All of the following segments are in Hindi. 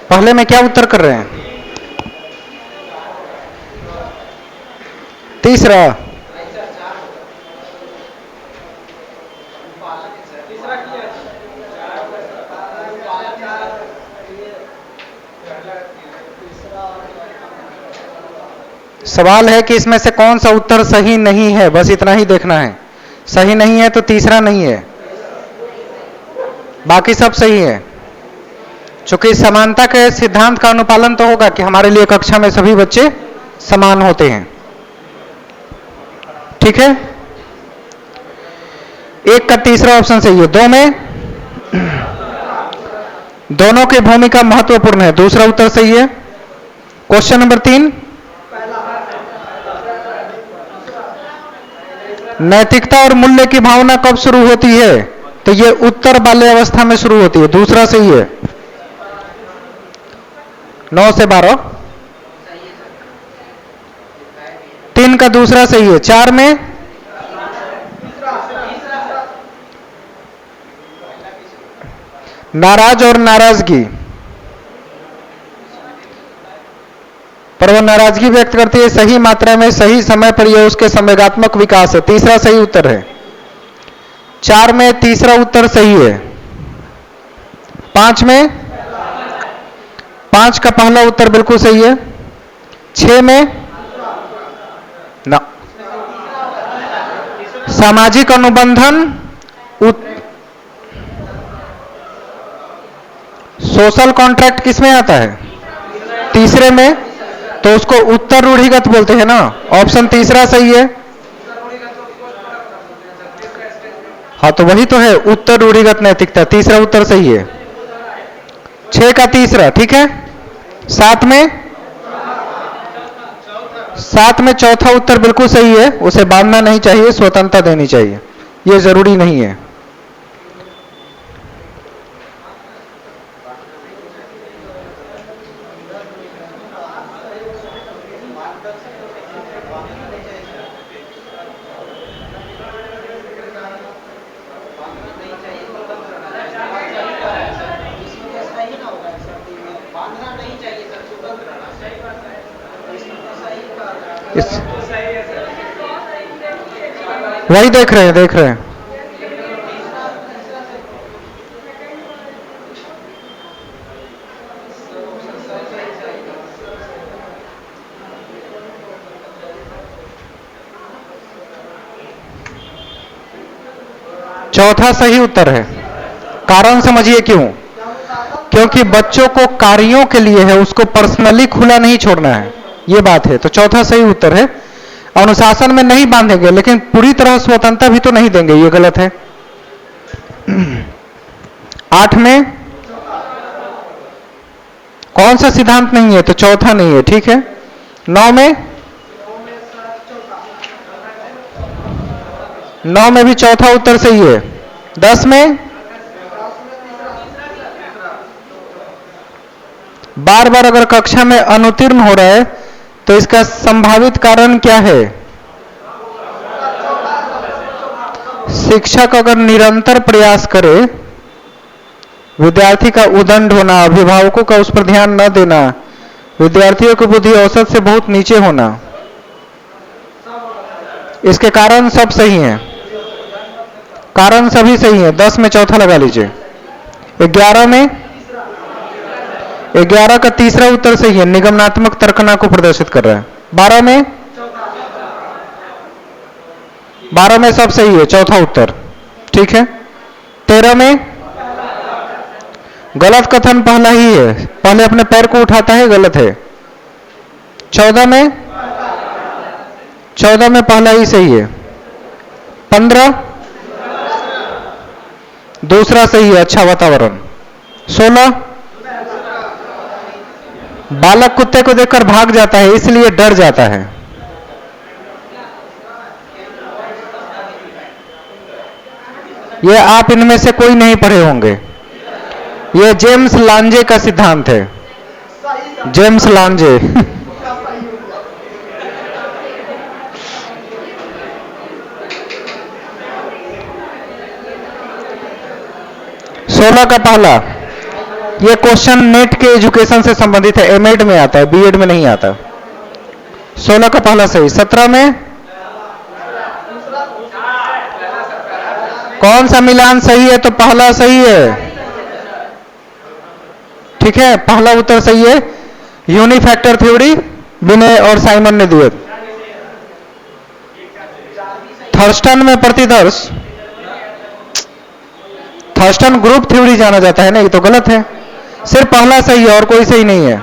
पहले में क्या उत्तर कर रहे हैं? तीसरा। सवाल है कि इसमें से कौन सा उत्तर सही नहीं है, बस इतना ही देखना है। सही नहीं है तो तीसरा नहीं है, बाकी सब सही है। चूंकि समानता के सिद्धांत का अनुपालन तो होगा कि हमारे लिए कक्षा में सभी बच्चे समान होते हैं। ठीक है, एक का तीसरा ऑप्शन सही है। दो में दोनों की भूमिका महत्वपूर्ण है, दूसरा उत्तर सही है। क्वेश्चन नंबर 3, नैतिकता और मूल्य की भावना कब शुरू होती है? तो ये उत्तर बाल्यावस्था में शुरू होती है, दूसरा सही है। 9 से 12, 3 का दूसरा सही है। 4 में नाराज और नाराजगी, पर वो नाराजगी व्यक्त करती है सही मात्रा में सही समय पर, यह उसके संवेगात्मक विकास है, तीसरा सही उत्तर है। 4 में तीसरा उत्तर सही है। 5 में 5 का पहला उत्तर बिल्कुल सही है। 6 में ना, सामाजिक अनुबंधन सोशल कॉन्ट्रैक्ट किसमें आता है? तीसरे में, तो उसको उत्तर रूढ़िगत बोलते हैं ना। ऑप्शन तीसरा सही है। हाँ तो वही तो है, उत्तर रूढ़िगत नैतिकता, तीसरा उत्तर सही है। 6 का तीसरा ठीक है। 7 में चौथा उत्तर बिल्कुल सही है, उसे बांधना नहीं चाहिए, स्वतंत्रता देनी चाहिए, यह जरूरी नहीं है। वही देख रहे हैं। चौथा सही उत्तर है। कारण समझिए क्यों? क्योंकि बच्चों को कार्यों के लिए है, उसको पर्सनली खुला नहीं छोड़ना है, ये बात है। तो चौथा सही उत्तर है। अनुशासन में नहीं बांधेंगे, लेकिन पूरी तरह स्वतंत्रता भी तो नहीं देंगे, ये गलत है। 8 में कौन सा सिद्धांत नहीं है? तो चौथा नहीं है, ठीक है। 9 में भी चौथा उत्तर सही है। 10 में बार बार अगर कक्षा में अनुत्तीर्ण हो रहा है तो इसका संभावित कारण क्या है? शिक्षक अगर निरंतर प्रयास करे, विद्यार्थी का उदंड होना, अभिभावकों का उस पर ध्यान न देना, विद्यार्थियों की बुद्धि औसत से बहुत नीचे होना, इसके कारण सब सही हैं, कारण सभी सही हैं। 10 में चौथा लगा लीजिए। 11 का तीसरा उत्तर सही है, निगमनात्मक तर्कना को प्रदर्शित कर रहा है। 12 में सब सही है, चौथा उत्तर ठीक है। 13 में गलत कथन पहला ही है, पहले अपने पैर को उठाता है, गलत है। 14 में पहला ही सही है। 15 दूसरा सही है, अच्छा वातावरण। 16 बालक कुत्ते को देखकर भाग जाता है, इसलिए डर जाता है। यह आप इनमें से कोई नहीं पढ़े होंगे, यह जेम्स लांजे का सिद्धांत है, जेम्स लांजे। 16 का पहला ये क्वेश्चन नेट के एजुकेशन से संबंधित है, एमएड में आता है, बीएड में नहीं आता। 16 का पहला सही। 17 में कौन सा मिलान सही है? तो पहला सही है। ठीक है, पहला उत्तर सही है। यूनिफैक्टर थ्योरी विनय और साइमन ने दिए। थर्स्टन में प्रतिदर्श, थर्स्टन ग्रुप थ्योरी जाना जाता है ना, ये तो गलत है। सिर्फ पहला सही है और कोई सही नहीं है।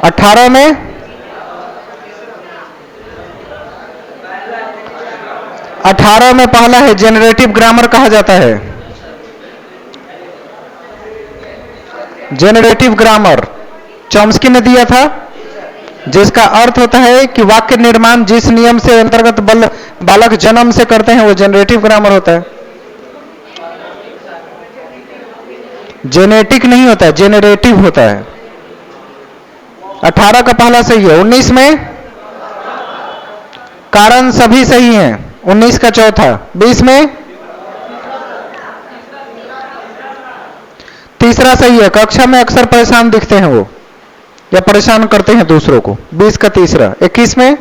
18 में 18 में पहला है जेनरेटिव ग्रामर कहा जाता है। जेनरेटिव ग्रामर चॉम्स्की ने दिया था, जिसका अर्थ होता है कि वाक्य निर्माण जिस नियम से अंतर्गत बालक जन्म से करते हैं वो जेनरेटिव ग्रामर होता है। जेनेटिक नहीं होता है, जेनरेटिव होता है। 18 का पहला सही है। 19 में कारण सभी सही हैं, 19 का चौथा। 20 में तीसरा सही है। कक्षा में अक्सर परेशान दिखते हैं वो, या परेशान करते हैं दूसरों को, 20 का तीसरा। 21 में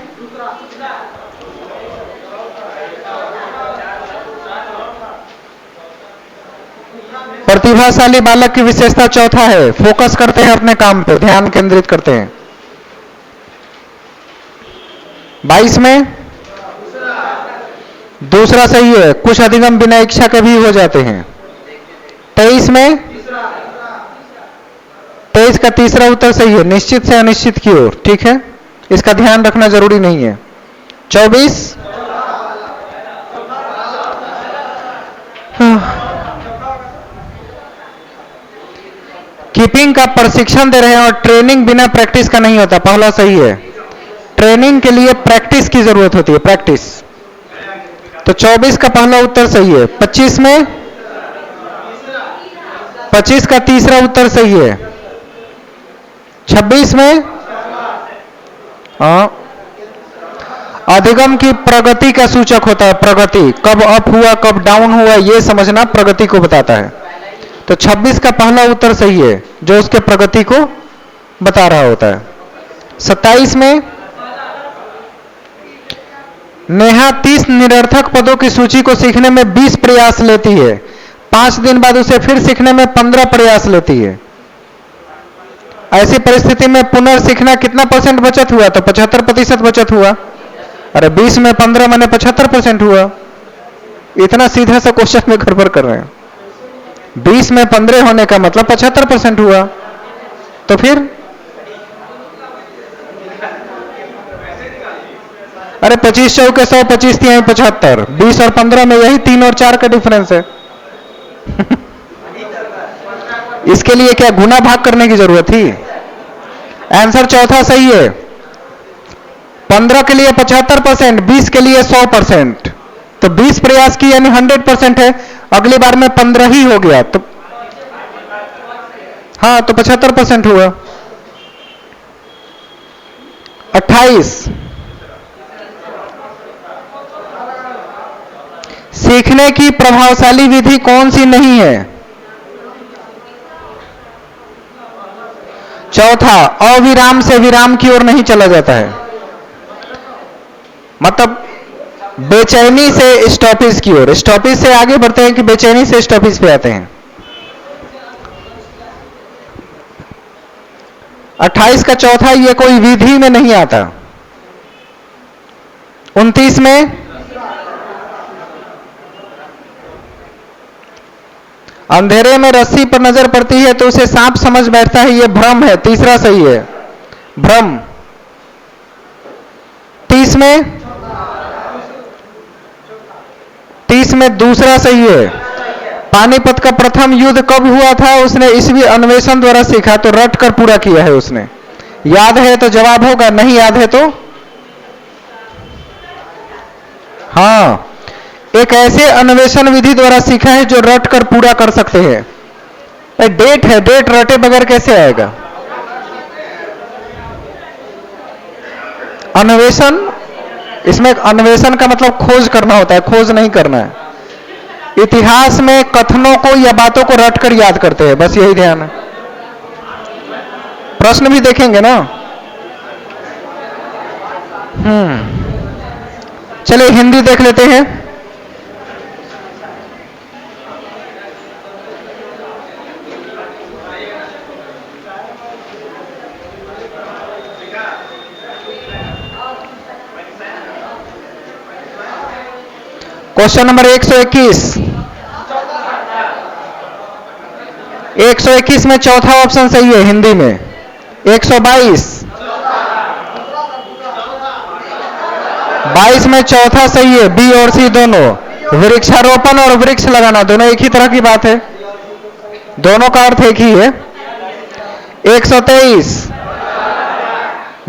प्रतिभाशाली बालक की विशेषता चौथा है, फोकस करते हैं अपने काम पे, ध्यान केंद्रित करते हैं। 22 में दूसरा सही है, कुछ अधिगम बिना इच्छा के भी हो जाते हैं। 23 में 23 का तीसरा उत्तर सही है, निश्चित से अनिश्चित की ओर। ठीक है, इसका ध्यान रखना जरूरी नहीं है। 24 कीपिंग का प्रशिक्षण दे रहे हैं और ट्रेनिंग बिना प्रैक्टिस का नहीं होता, पहला सही है। ट्रेनिंग के लिए प्रैक्टिस की जरूरत होती है, प्रैक्टिस। तो 24 का पहला उत्तर सही है। 25 में 25 का तीसरा उत्तर सही है। 26 में अधिगम की प्रगति का सूचक होता है, प्रगति कब अप हुआ कब डाउन हुआ यह समझना प्रगति को बताता है। तो 26 का पहला उत्तर सही है, जो उसके प्रगति को बता रहा होता है। 27 में नेहा 30 निरर्थक पदों की सूची को सीखने में 20 प्रयास लेती है, 5 दिन बाद उसे फिर सीखने में 15 प्रयास लेती है। ऐसी परिस्थिति में पुनर्सीखना कितना % बचत हुआ? तो 75% बचत हुआ। अरे 20 में 15 माने 75% हुआ। इतना सीधा सा क्वेश्चन में गड़बड़ कर रहे हैं। 20 में 15 होने का मतलब 75% हुआ। तो फिर अरे 25 चौके 100, 25 तिहाई 75, 20 और 15 में यही 3 और 4 का डिफरेंस है। इसके लिए क्या गुना भाग करने की जरूरत थी? आंसर चौथा सही है। 15 के लिए 75%, 20 के लिए 100%। तो 20 प्रयास की यानी 100% है। अगली बार में 15 ही हो गया तो हाँ, तो 75% हुआ। 28 सीखने की प्रभावशाली विधि कौन सी नहीं है? चौथा, अविराम से विराम की ओर नहीं चला जाता है, मतलब बेचैनी से स्टॉपेज की ओर, स्टॉपेज से आगे बढ़ते हैं कि बेचैनी से स्टॉपेज पे आते हैं। 28 का चौथा, ये कोई विधि में नहीं आता। 29 में अंधेरे में रस्सी पर नजर पड़ती है तो उसे सांप समझ बैठता है, यह भ्रम है, तीसरा सही है, भ्रम। 30 में दूसरा सही है। पानीपत का प्रथम युद्ध कब हुआ था? उसने ईसवी अन्वेषण द्वारा सीखा, तो रट कर पूरा किया है उसने। याद है तो जवाब होगा, नहीं याद है तो हाँ, एक ऐसे अन्वेषण विधि द्वारा सीखा है जो रट कर पूरा कर सकते हैं। डेट है, डेट रटे बगैर कैसे आएगा? अन्वेषण, इसमें अन्वेषण का मतलब खोज करना होता है, खोज नहीं करना है। इतिहास में कथनों को या बातों को रटकर याद करते हैं, बस यही ध्यान है। प्रश्न भी देखेंगे ना। चलिए हिंदी देख लेते हैं। Question number 121। 121 में चौथा ऑप्शन सही है हिंदी में। 122 22 में चौथा सही है, बी और सी दोनों। वृक्षारोपण और वृक्ष लगाना दोनों एक ही तरह की बात है, दोनों का अर्थ एक ही है। 123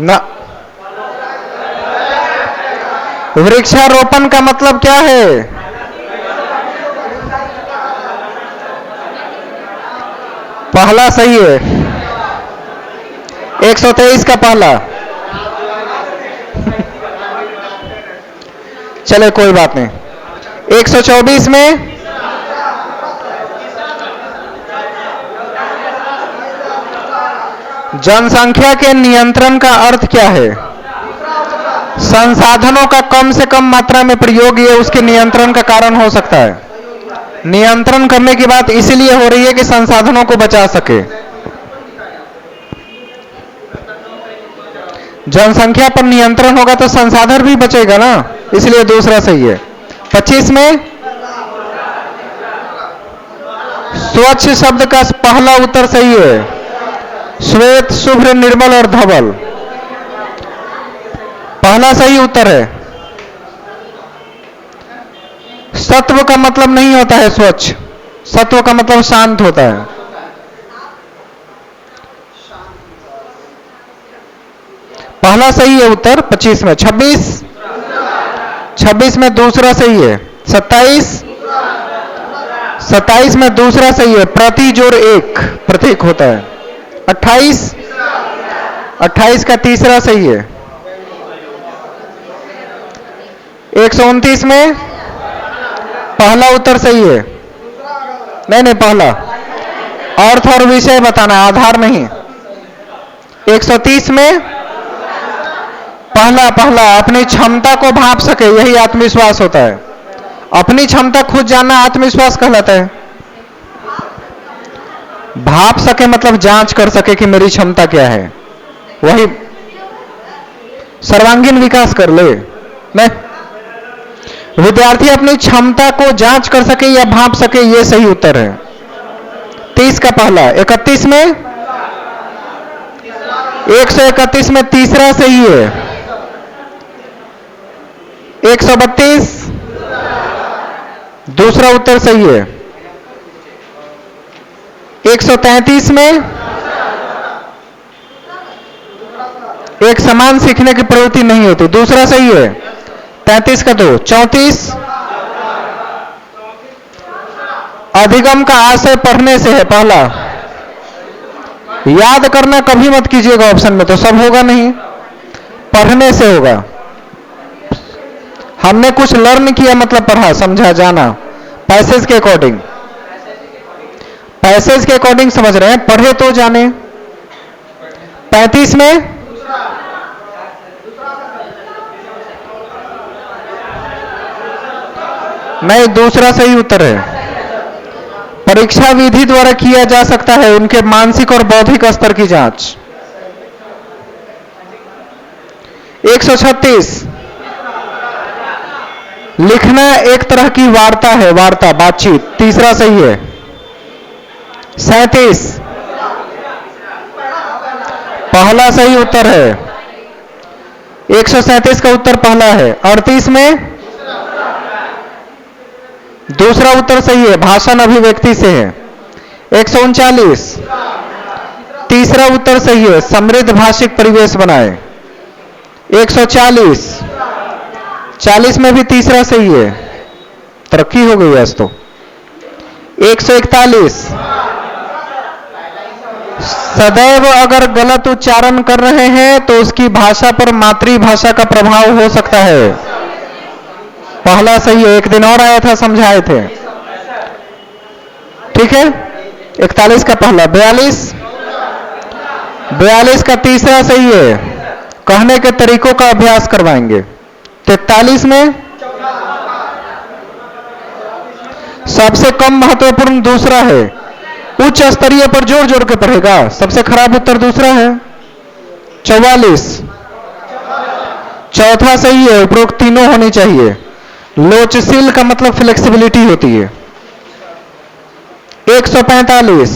ना, वृक्षारोपण का मतलब क्या है? पहला सही है, 123 का पहला। चले कोई बात नहीं। 124 में जनसंख्या के नियंत्रण का अर्थ क्या है? संसाधनों का कम से कम मात्रा में प्रयोग ये उसके नियंत्रण का कारण हो सकता है। नियंत्रण करने की बात इसीलिए हो रही है कि संसाधनों को बचा सके। जनसंख्या पर नियंत्रण होगा तो संसाधन भी बचेगा ना, इसलिए दूसरा सही है। 25 में स्वच्छ शब्द का पहला उत्तर सही है, श्वेत, शुभ्र, निर्मल और धवल, पहला सही उत्तर है। सत्व का मतलब नहीं होता है स्वच्छ, सत्व का मतलब शांत होता है। पहला सही है उत्तर 25 में। 26 में दूसरा सही है। 27 में दूसरा सही है, प्रति जोड़ एक प्रतीक होता है। 28 का तीसरा सही है। 129 में पहला उत्तर सही है, नहीं पहला, अर्थ और विषय बताना, आधार नहीं। 130 में पहला अपनी क्षमता को भांप सके, यही आत्मविश्वास होता है। अपनी क्षमता खुद जानना आत्मविश्वास कहलाता है। भांप सके मतलब जांच कर सके कि मेरी क्षमता क्या है, वही सर्वांगीण विकास कर ले। नहीं, विद्यार्थी अपनी क्षमता को जांच कर सके या भांप सके, यह सही उत्तर है। 30 का पहला। 31 में 131 में तीसरा सही है। 132 दूसरा उत्तर सही है। 133 में एक समान सीखने की प्रवृत्ति नहीं होती, दूसरा सही है। 33 का 2। 34 अधिगम का आशय पढ़ने से है, पहला। याद करना कभी मत कीजिएगा ऑप्शन में, तो सब होगा नहीं, पढ़ने से होगा। हमने कुछ लर्न किया मतलब पढ़ा, समझा, जाना, पैसेज के अकॉर्डिंग। पैसेज के अकॉर्डिंग समझ रहे हैं, पढ़े तो जाने। 35 में नहीं, दूसरा सही उत्तर है। परीक्षा विधि द्वारा किया जा सकता है उनके मानसिक और बौद्धिक स्तर की जांच। 136 लिखना एक तरह की वार्ता है, वार्ता, बातचीत, तीसरा सही है। 37 पहला सही उत्तर है। 137 का उत्तर पहला है। 38 में दूसरा उत्तर सही है, भाषण अभिव्यक्ति से है। 139 तीसरा उत्तर सही है, समृद्ध भाषिक परिवेश बनाए। 140 में भी तीसरा सही है, तरक्की हो गई आज तो। 141 सदैव अगर गलत उच्चारण कर रहे हैं तो उसकी भाषा पर मातृभाषा का प्रभाव हो सकता है, पहला सही है। एक दिन और आया था, समझाए थे। ठीक है, 41 का पहला, 42 का तीसरा सही है, कहने के तरीकों का अभ्यास करवाएंगे। 43 में सबसे कम महत्वपूर्ण दूसरा है, उच्च स्तरीय पर जोर जोर के पढ़ेगा, सबसे खराब उत्तर दूसरा है। 44 चौथा सही है, उपरोक्त तीनों होनी चाहिए। लोचशील का मतलब फ्लेक्सिबिलिटी होती है। 145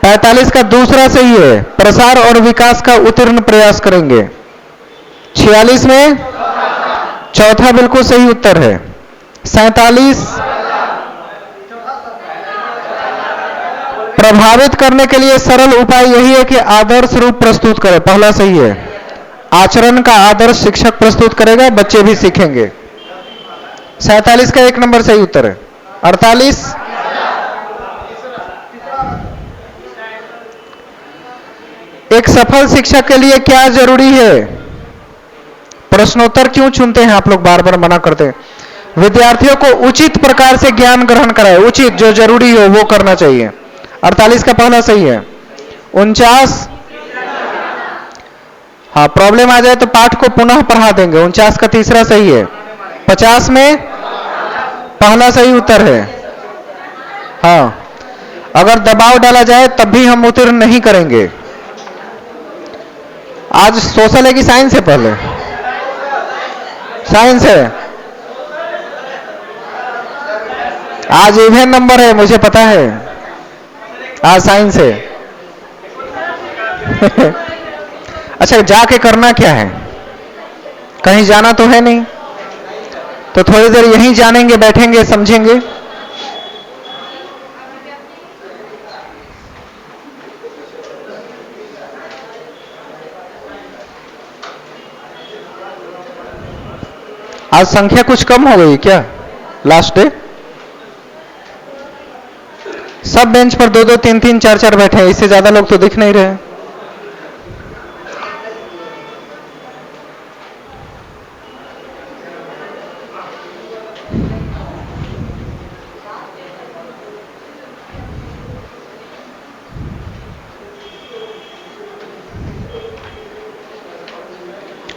45 का दूसरा सही है, प्रसार और विकास का उत्तीर्ण प्रयास करेंगे। 46 में चौथा बिल्कुल सही उत्तर है। 47 प्रभावित करने के लिए सरल उपाय यही है कि आदर्श रूप प्रस्तुत करें, पहला सही है। आचरण का आदर्श शिक्षक प्रस्तुत करेगा, बच्चे भी सीखेंगे। 47 का 1 नंबर सही उत्तर है। 48 एक सफल शिक्षक के लिए क्या जरूरी है? प्रश्नोत्तर क्यों चुनते हैं आप लोग, बार बार मना करते हैं। विद्यार्थियों को उचित प्रकार से ज्ञान ग्रहण कराए, उचित जो जरूरी हो वो करना चाहिए। 48 का पहला सही है। 49 हाँ, प्रॉब्लम आ जाए तो पाठ को पुनः पढ़ा देंगे। 49 का तीसरा सही है। 50 में पहला सही उत्तर है। हाँ, अगर दबाव डाला जाए तब भी हम उत्तीर्ण नहीं करेंगे। आज सोशल है कि साइंस है? पहले साइंस है। आज इवन नंबर है, मुझे पता है। आज साइंस है। अच्छा, जाके करना क्या है? कहीं जाना तो है नहीं, तो थोड़ी देर यहीं जानेंगे, बैठेंगे, समझेंगे। आज संख्या कुछ कम हो गई क्या? लास्ट डे सब बेंच पर 2-2, 3-3, 4-4 बैठे हैं, इससे ज्यादा लोग तो दिख नहीं रहे।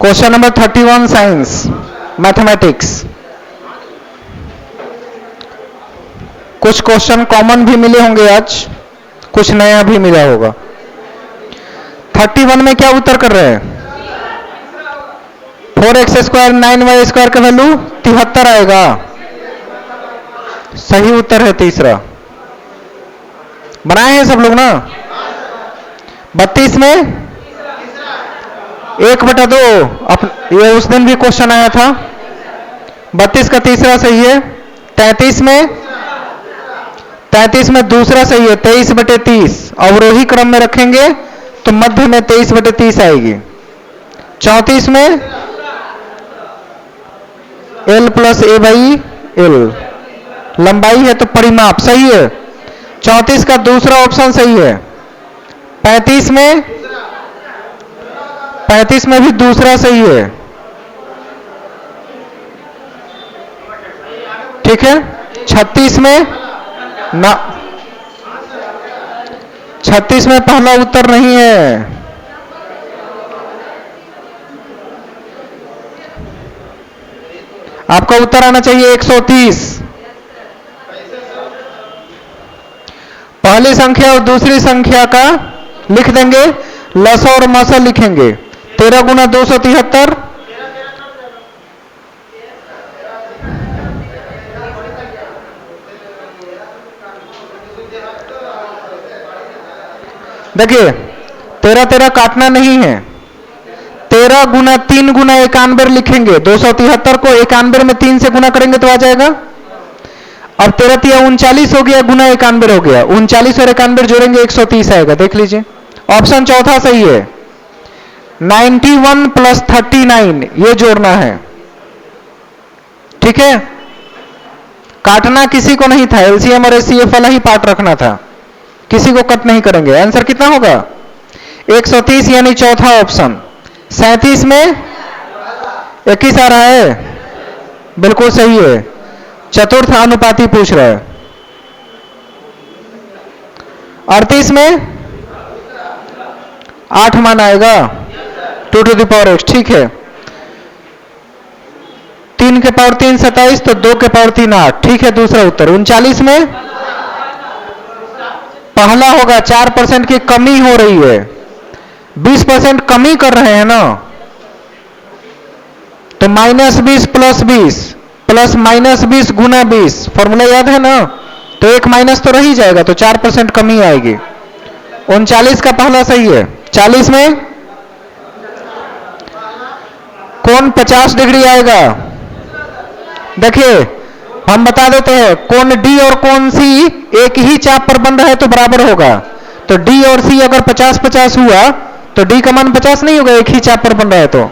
Question number 31 science mathematics. कुछ क्वेश्चन कॉमन भी मिले होंगे आज, कुछ नया भी मिला होगा। 31 में क्या उत्तर कर रहे हैं? 4x² 9y² का वैल्यू 73 आएगा, सही उत्तर है तीसरा। बनाए हैं सब लोग ना? 32 में 1/2 ये उस दिन भी क्वेश्चन आया था। 32 का तीसरा सही है। 33 में दूसरा सही है, 23/30। अवरोही क्रम में रखेंगे तो मध्य में 23/30 आएगी। 34 में L + A/L लंबाई है तो परिमाप सही है। 34 का दूसरा ऑप्शन सही है। 35 में भी दूसरा सही है। ठीक है। 36 में ना, 36 में पहला उत्तर नहीं है। आपका उत्तर आना चाहिए 130। पहली संख्या और दूसरी संख्या का लिख देंगे, लसा और मसा लिखेंगे। 13 × 273 देखिए, 13 काटना नहीं है। 13 × 3 × 91 लिखेंगे। 273 को 91 में 3 से गुना करेंगे तो आ जाएगा। अब 13 × 39 हो गया, गुना 91 हो गया। 39 और 91 जोड़ेंगे 130 आएगा। देख लीजिए, ऑप्शन चौथा सही है। 91 + 39 ये जोड़ना है। ठीक है, काटना किसी को नहीं था, एलसीएम और एचसीएफ वाला ही पार्ट रखना था, किसी को कट नहीं करेंगे। आंसर कितना होगा? 130 यानी चौथा ऑप्शन। 37 में 21 आ रहा है, बिल्कुल सही है। चतुर्थ अनुपाती पूछ रहा है। 38 में 8 मान आएगा 2 to the power x, ठीक है। 3 के पावर 3 27, तो 2 के पावर 3 8, ठीक है। दूसरा उत्तर 39 में पहला होगा 4% की कमी हो रही है, 20% कमी कर रहे हैं ना, तो -20 प्लस 20 प्लस -20 गुना 20, फॉर्मूला याद है ना, तो एक माइनस तो रह ही जाएगा, तो 4% कमी आएगी। 39 का पहला सही है। 40 में कोण 50 डिग्री आएगा। देखिए हम बता देते हैं, कोण डी और कोण सी एक ही चाप पर बन रहा है तो बराबर होगा, तो डी और सी अगर 50-50 हुआ तो डी का मान 50 नहीं होगा, एक ही चाप पर बन रहा है, तो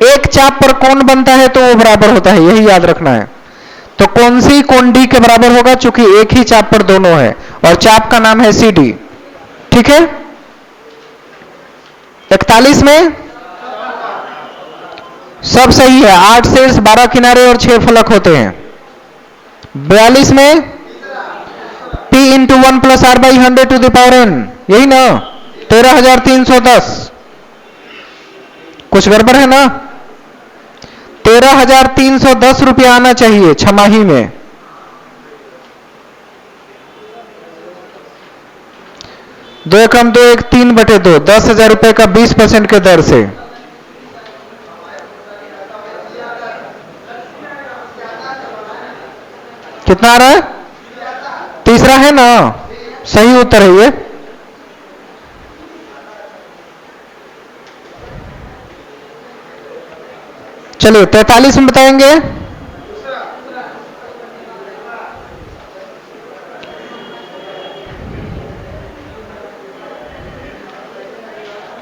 एक चाप पर कोण बनता है तो वो बराबर होता है, यही याद रखना है। तो कोण सी कोण डी के बराबर होगा, चूंकि एक ही चाप पर दोनों है और चाप का नाम है सी डी, ठीक है। 41 में सब सही है, 8 शीर्ष 12 किनारे और 6 फलक होते हैं। 42 में P into 1 plus R by 100 to the power n, यही ना, 13,310। कुछ गड़बड़ है ना, 13,310 रुपया आना चाहिए छमाही में। दो एकम 2 1 3/2, 10,000 रुपए का 20% के दर से। कितना आ रहा है? तीसरा है ना, सही उत्तर है ये। चलिए 43 में बताएंगे।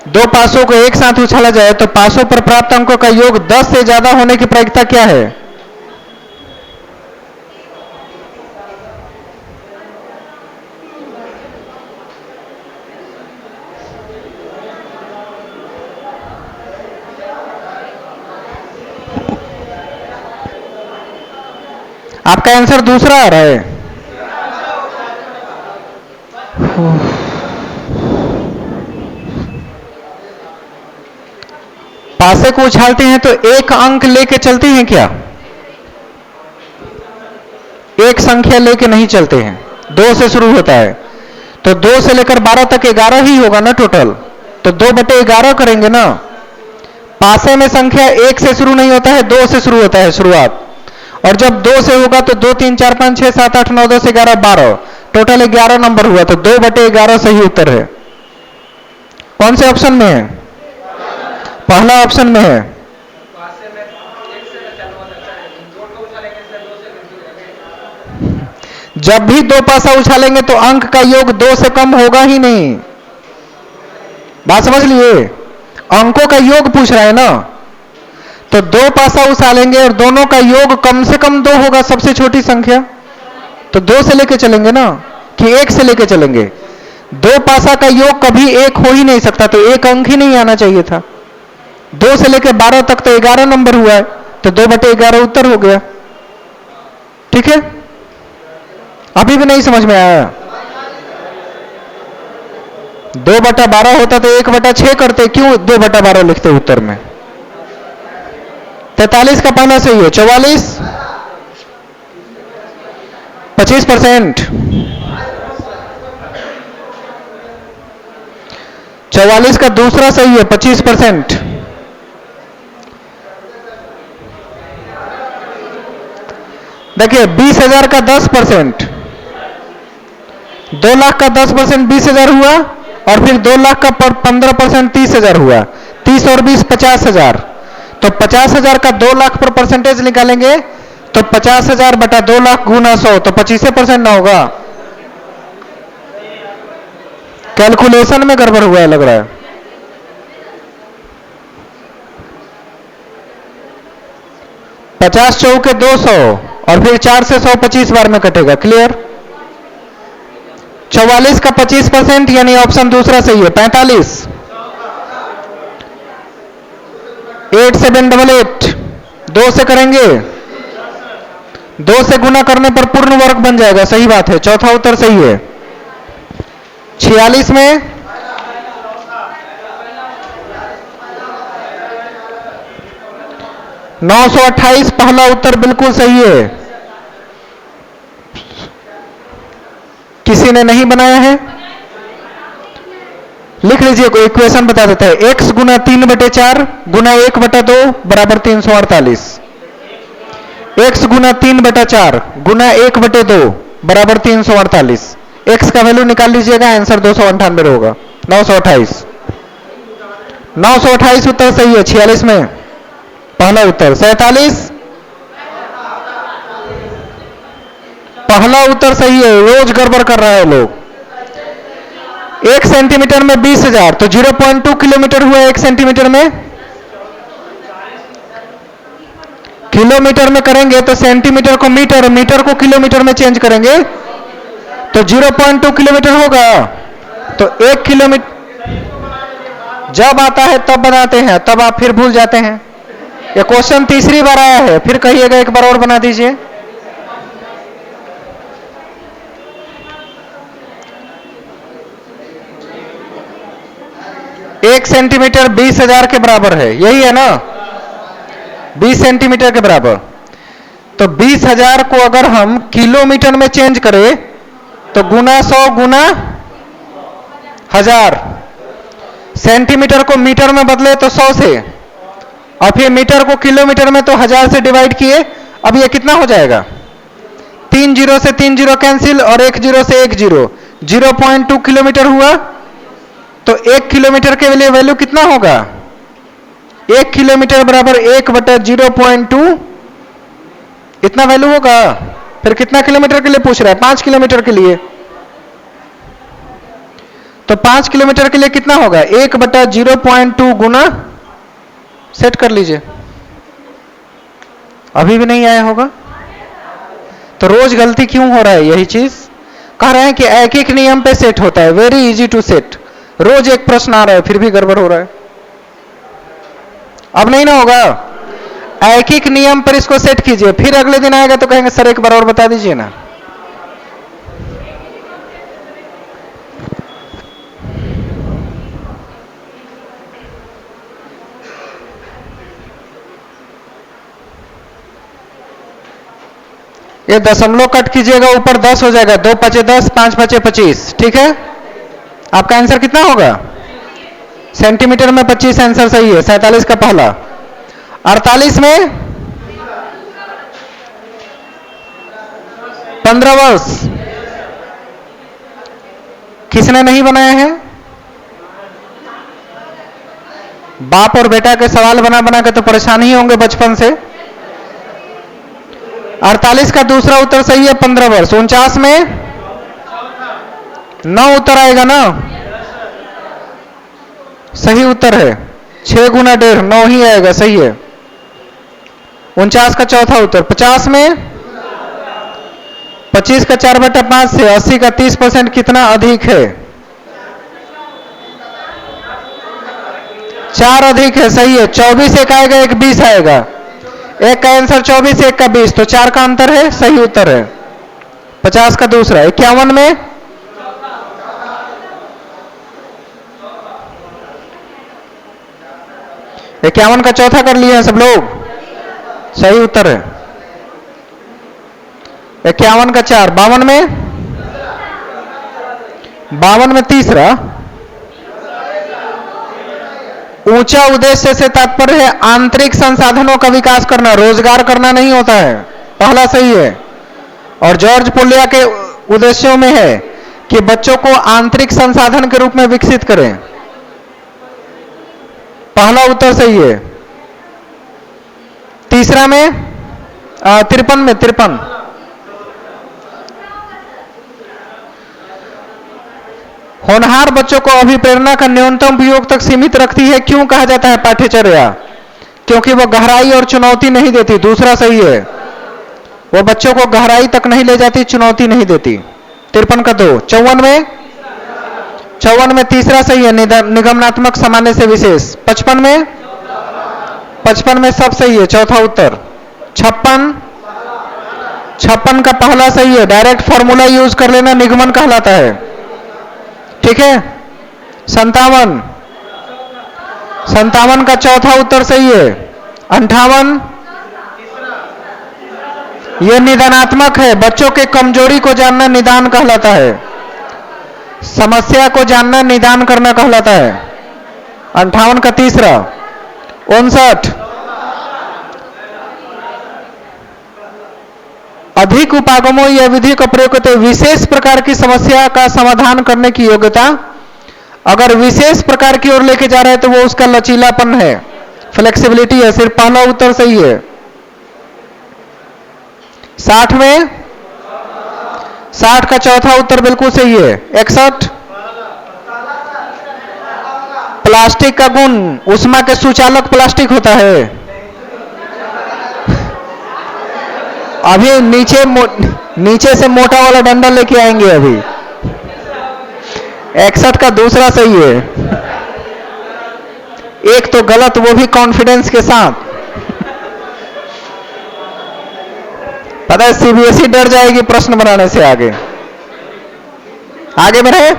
दो पासों को एक साथ उछाला जाए तो पासों पर प्राप्त अंकों का योग 10 से ज्यादा होने की प्रायिकता क्या है? आपका आंसर दूसरा आ रहा है। पासे को उछालते हैं तो एक अंक लेके चलते हैं क्या? एक संख्या लेके नहीं चलते हैं, 2 से शुरू होता है, तो 2 से लेकर 12 तक 11 ही होगा ना टोटल, तो 2/11 करेंगे ना। पासे में संख्या 1 से शुरू नहीं होता है, 2 से शुरू होता है शुरुआत, और जब 2 से होगा तो 2 3 4 5 6 7 8 9 10 11 12, टोटल 11 नंबर हुआ, तो 2/11 सही उत्तर है। कौन से ऑप्शन में है? पहला ऑप्शन में है। जब भी 2 पासा उछालेंगे तो अंक का योग 2 से कम होगा ही नहीं, बात समझ लिए। अंकों का योग पूछ रहा है ना, तो 2 पासा उछालेंगे और दोनों का योग कम से कम 2 होगा, सबसे छोटी संख्या, तो 2 से लेके चलेंगे ना, कि 1 से लेके चलेंगे। 2 पासा का योग कभी 1 हो ही नहीं सकता, तो 1 अंक ही नहीं आना चाहिए था। 2 से लेकर 12 तक तो 11 नंबर हुआ है, तो 2/11 उत्तर हो गया, ठीक है। अभी भी नहीं समझ में आया? 2/12 होता तो 1/6 करते, क्यों 2/12 लिखते उत्तर में? 43 का पहला सही है। 44 25%। 44 का दूसरा सही है, 25%। देखिए 20,000 का 10%, 2 लाख का 10% 20,000 हुआ, और फिर 2 लाख का 15% 30,000 हुआ, 30 और 20 50,000, तो 50,000 का 2 लाख पर परसेंटेज निकालेंगे तो 50,000 बटा 2 लाख गुना 100, तो 25% ना होगा। कैलकुलेशन में गड़बड़ हुआ है लग रहा है। पचास चौके 200, और फिर 4 से 100 25 बार में कटेगा, क्लियर। 44 का 25% यानी ऑप्शन दूसरा सही है। 45 8788, 2 से करेंगे, 2 से गुना करने पर पूर्ण वर्ग बन जाएगा, सही बात है, चौथा उत्तर सही है। 46 में 928 पहला उत्तर बिल्कुल सही है। किसी ने नहीं बनाया है? लिख लीजिए, कोई इक्वेशन बता देता है। x गुना 3/4 गुना 1/2 बराबर 348। x गुना 3/4 गुना 1/2 बराबर 348। x का वैल्यू निकाल लीजिएगा, आंसर 298 होगा। 928 उत्तर सही है। 46 में पहला उत्तर। 47 पहला उत्तर सही है। रोज गड़बड़ कर रहा है लोग। 1 सेंटीमीटर में 20,000 तो 0.2 किलोमीटर हुआ। 1 सेंटीमीटर में किलोमीटर में करेंगे तो सेंटीमीटर को मीटर, मीटर को किलोमीटर में चेंज करेंगे तो 0.2 किलोमीटर होगा। तो 1 किलोमीटर जब आता है तब बनाते हैं, तब आप फिर भूल जाते हैं। ये क्वेश्चन तीसरी बार आया है, फिर कहिएगा एक बार और बना दीजिए। एक सेंटीमीटर 20,000 के बराबर है, यही है ना? 20 सेंटीमीटर के बराबर। तो 20,000 को अगर हम किलोमीटर में चेंज करें तो गुना 100 गुना 1000। सेंटीमीटर को मीटर में बदले तो 100 से, और फिर मीटर को किलोमीटर में तो 1000 से डिवाइड किए। अब ये कितना हो जाएगा? 3 जीरो से 3 जीरो कैंसिल और 1 जीरो से 1 जीरो। 0.2 किलोमीटर हुआ। तो 1 किलोमीटर के लिए वैल्यू कितना होगा? 1 किलोमीटर बराबर 1/0.2 इतना वैल्यू होगा। फिर कितना किलोमीटर के लिए पूछ रहा है? 5 किलोमीटर के लिए। तो 5 किलोमीटर के लिए कितना होगा? 1/0.2 गुना, सेट कर लीजिए। अभी भी नहीं आया होगा? तो रोज गलती क्यों हो रहा है? यही चीज कह रहे हैं कि एक एक नियम पे सेट होता है। Very easy to set. रोज एक प्रश्न आ रहा है, फिर भी गड़बड़ हो रहा है। अब नहीं ना होगा। एक एक नियम पर इसको सेट कीजिए, फिर अगले दिन आएगा तो कहेंगे सर एक बार और बता दीजिए ना। ये दशमलव कट कीजिएगा, ऊपर 10 हो जाएगा। 2 5 10, 5 5 25। ठीक है, आपका आंसर कितना होगा? सेंटीमीटर में 25 आंसर सही है। 47 का पहला। 48 में 15 वर्ष। किसने नहीं बनाया है? बाप और बेटा के सवाल बना बना के तो परेशान ही होंगे बचपन से। 48 का दूसरा उत्तर सही है, 15 वर्ष। 49 में 9 उत्तर आएगा ना? सही उत्तर है। 6 गुना 1.5 9 ही आएगा, सही है। 49 का चौथा उत्तर। 50 में 25 का 4/5 से 80 का 30% कितना अधिक है? 4 अधिक है, सही है। 24 एक आएगा, एक 20 आएगा। एक का आंसर 24, एक का 20, तो 4 का अंतर है, सही उत्तर है। 50 का दूसरा। 51 में 51 का चौथा कर लिए हैं सब लोग, सही उत्तर है। 51 का 4। 52 में तीसरा। ऊंचा उद्देश्य से तात्पर्य है आंतरिक संसाधनों का विकास करना, रोजगार करना नहीं होता है। पहला सही है। और जॉर्ज पोलिया के उद्देश्यों में है कि बच्चों को आंतरिक संसाधन के रूप में विकसित करें। पहला उत्तर सही है। तीसरा में 53 में 53। होनहार बच्चों को अभिप्रेरणा का न्यूनतम उपयोग तक सीमित रखती है। क्यों कहा जाता है पाठ्यचर्या? क्योंकि वो गहराई और चुनौती नहीं देती। दूसरा सही है। वो बच्चों को गहराई तक नहीं ले जाती, चुनौती नहीं देती। 53 का 2। 54 में तीसरा सही है, निगमनात्मक सामान्य से विशेष। 55 में सब सही है, चौथा उत्तर। 56 का पहला सही है, डायरेक्ट फॉर्मूला यूज कर लेना निगमन कहलाता है। ठीक है। 57, 57 का चौथा उत्तर सही है। 58, यह निदानात्मक है। बच्चों के कमजोरी को जानना निदान कहलाता है, समस्या को जानना निदान करना कहलाता है। 58 का तीसरा। 59, अधिक उपागमों या विधि का प्रयोग करते विशेष प्रकार की समस्या का समाधान करने की योग्यता। अगर विशेष प्रकार की ओर लेके जा रहे हैं तो वो उसका लचीलापन है, फ्लेक्सिबिलिटी है। सिर्फ पहला उत्तर सही है। 60 में 60 का चौथा उत्तर बिल्कुल सही है। 61, प्लास्टिक का गुण उष्मा के सुचालक प्लास्टिक होता है। अभी नीचे से मोटा वाला डंडा लेके आएंगे अभी। 61 का दूसरा सही है। एक तो गलत, वो भी कॉन्फिडेंस के साथ। पता है सीबीएसई डर जाएगी प्रश्न बनाने से। आगे बढ़े।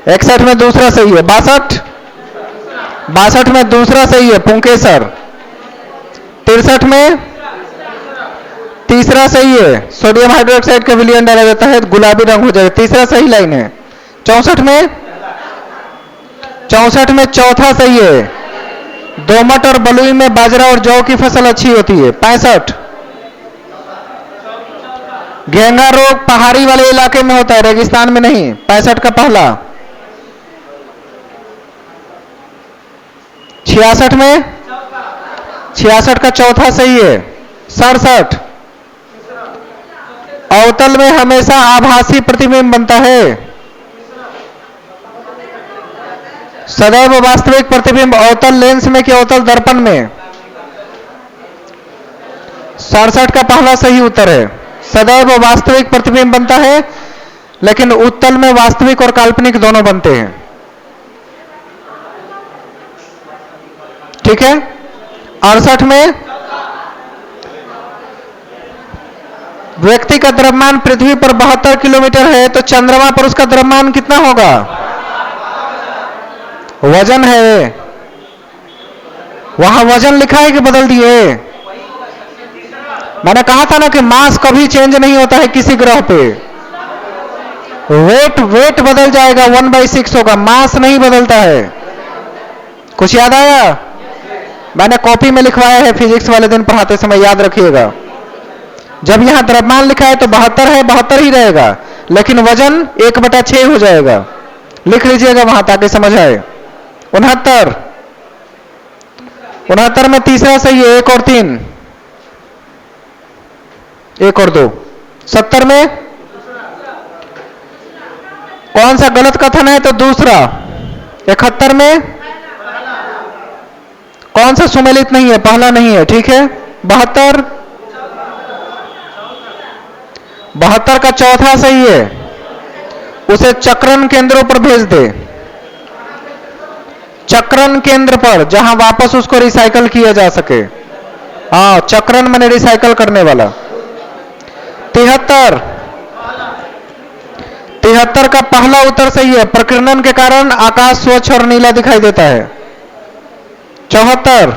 61 में दूसरा सही है। 62 में दूसरा सही है, पुंकेसर। 63 में तीसरा सही है, सोडियम हाइड्रोक्साइड का विलयन डाला जाता है, गुलाबी रंग हो जाएगा। तीसरा सही लाइन है। 64 में चौथा सही है, दोमट और बलुई में बाजरा और जौ की फसल अच्छी होती है। 65, घेंगा रोग पहाड़ी वाले इलाके में होता है, रेगिस्तान में नहीं। 65 का पहला। 66 का चौथा सही है। 67, अवतल में हमेशा आभासी प्रतिबिंब बनता है, सदैव वास्तविक प्रतिबिंब अवतल लेंस में कि अवतल दर्पण में। 67 का पहला सही उत्तर है, सदैव वास्तविक प्रतिबिंब बनता है, लेकिन उत्तल में वास्तविक और काल्पनिक दोनों बनते हैं। ठीक है। 68 में व्यक्ति का द्रव्यमान पृथ्वी पर 72 किलोमीटर है, तो चंद्रमा पर उसका द्रव्यमान कितना होगा? वजन है, वहां वजन लिखा है कि बदल दिए? मैंने कहा था ना कि मास कभी चेंज नहीं होता है किसी ग्रह पे। वेट बदल जाएगा, 1/6 होगा, मास नहीं बदलता है। कुछ याद आया? मैंने कॉपी में लिखवाया है, फिजिक्स वाले दिन पढ़ाते समय याद रखिएगा। जब यहां द्रव्यमान लिखा है तो 72 है, 72 ही रहेगा, लेकिन वजन 1/6 हो जाएगा। लिख लीजिएगा वहां ताकि समझ आए। 69 में तीसरा सही है, 1 और 3, 1 और 2। 70 में कौन सा गलत कथन है? तो दूसरा। 71 में कौन सा सुमेलित नहीं है? पहला नहीं है। ठीक है। 72 का चौथा सही है, उसे चक्रण केंद्रों पर भेज दे, चक्रण केंद्र पर, जहां वापस उसको रिसाइकल किया जा सके। हाँ, चक्रण मैंने रिसाइकल करने वाला। 73 का पहला उत्तर सही है, प्रकीर्णन के कारण आकाश स्वच्छ और नीला दिखाई देता है। 74,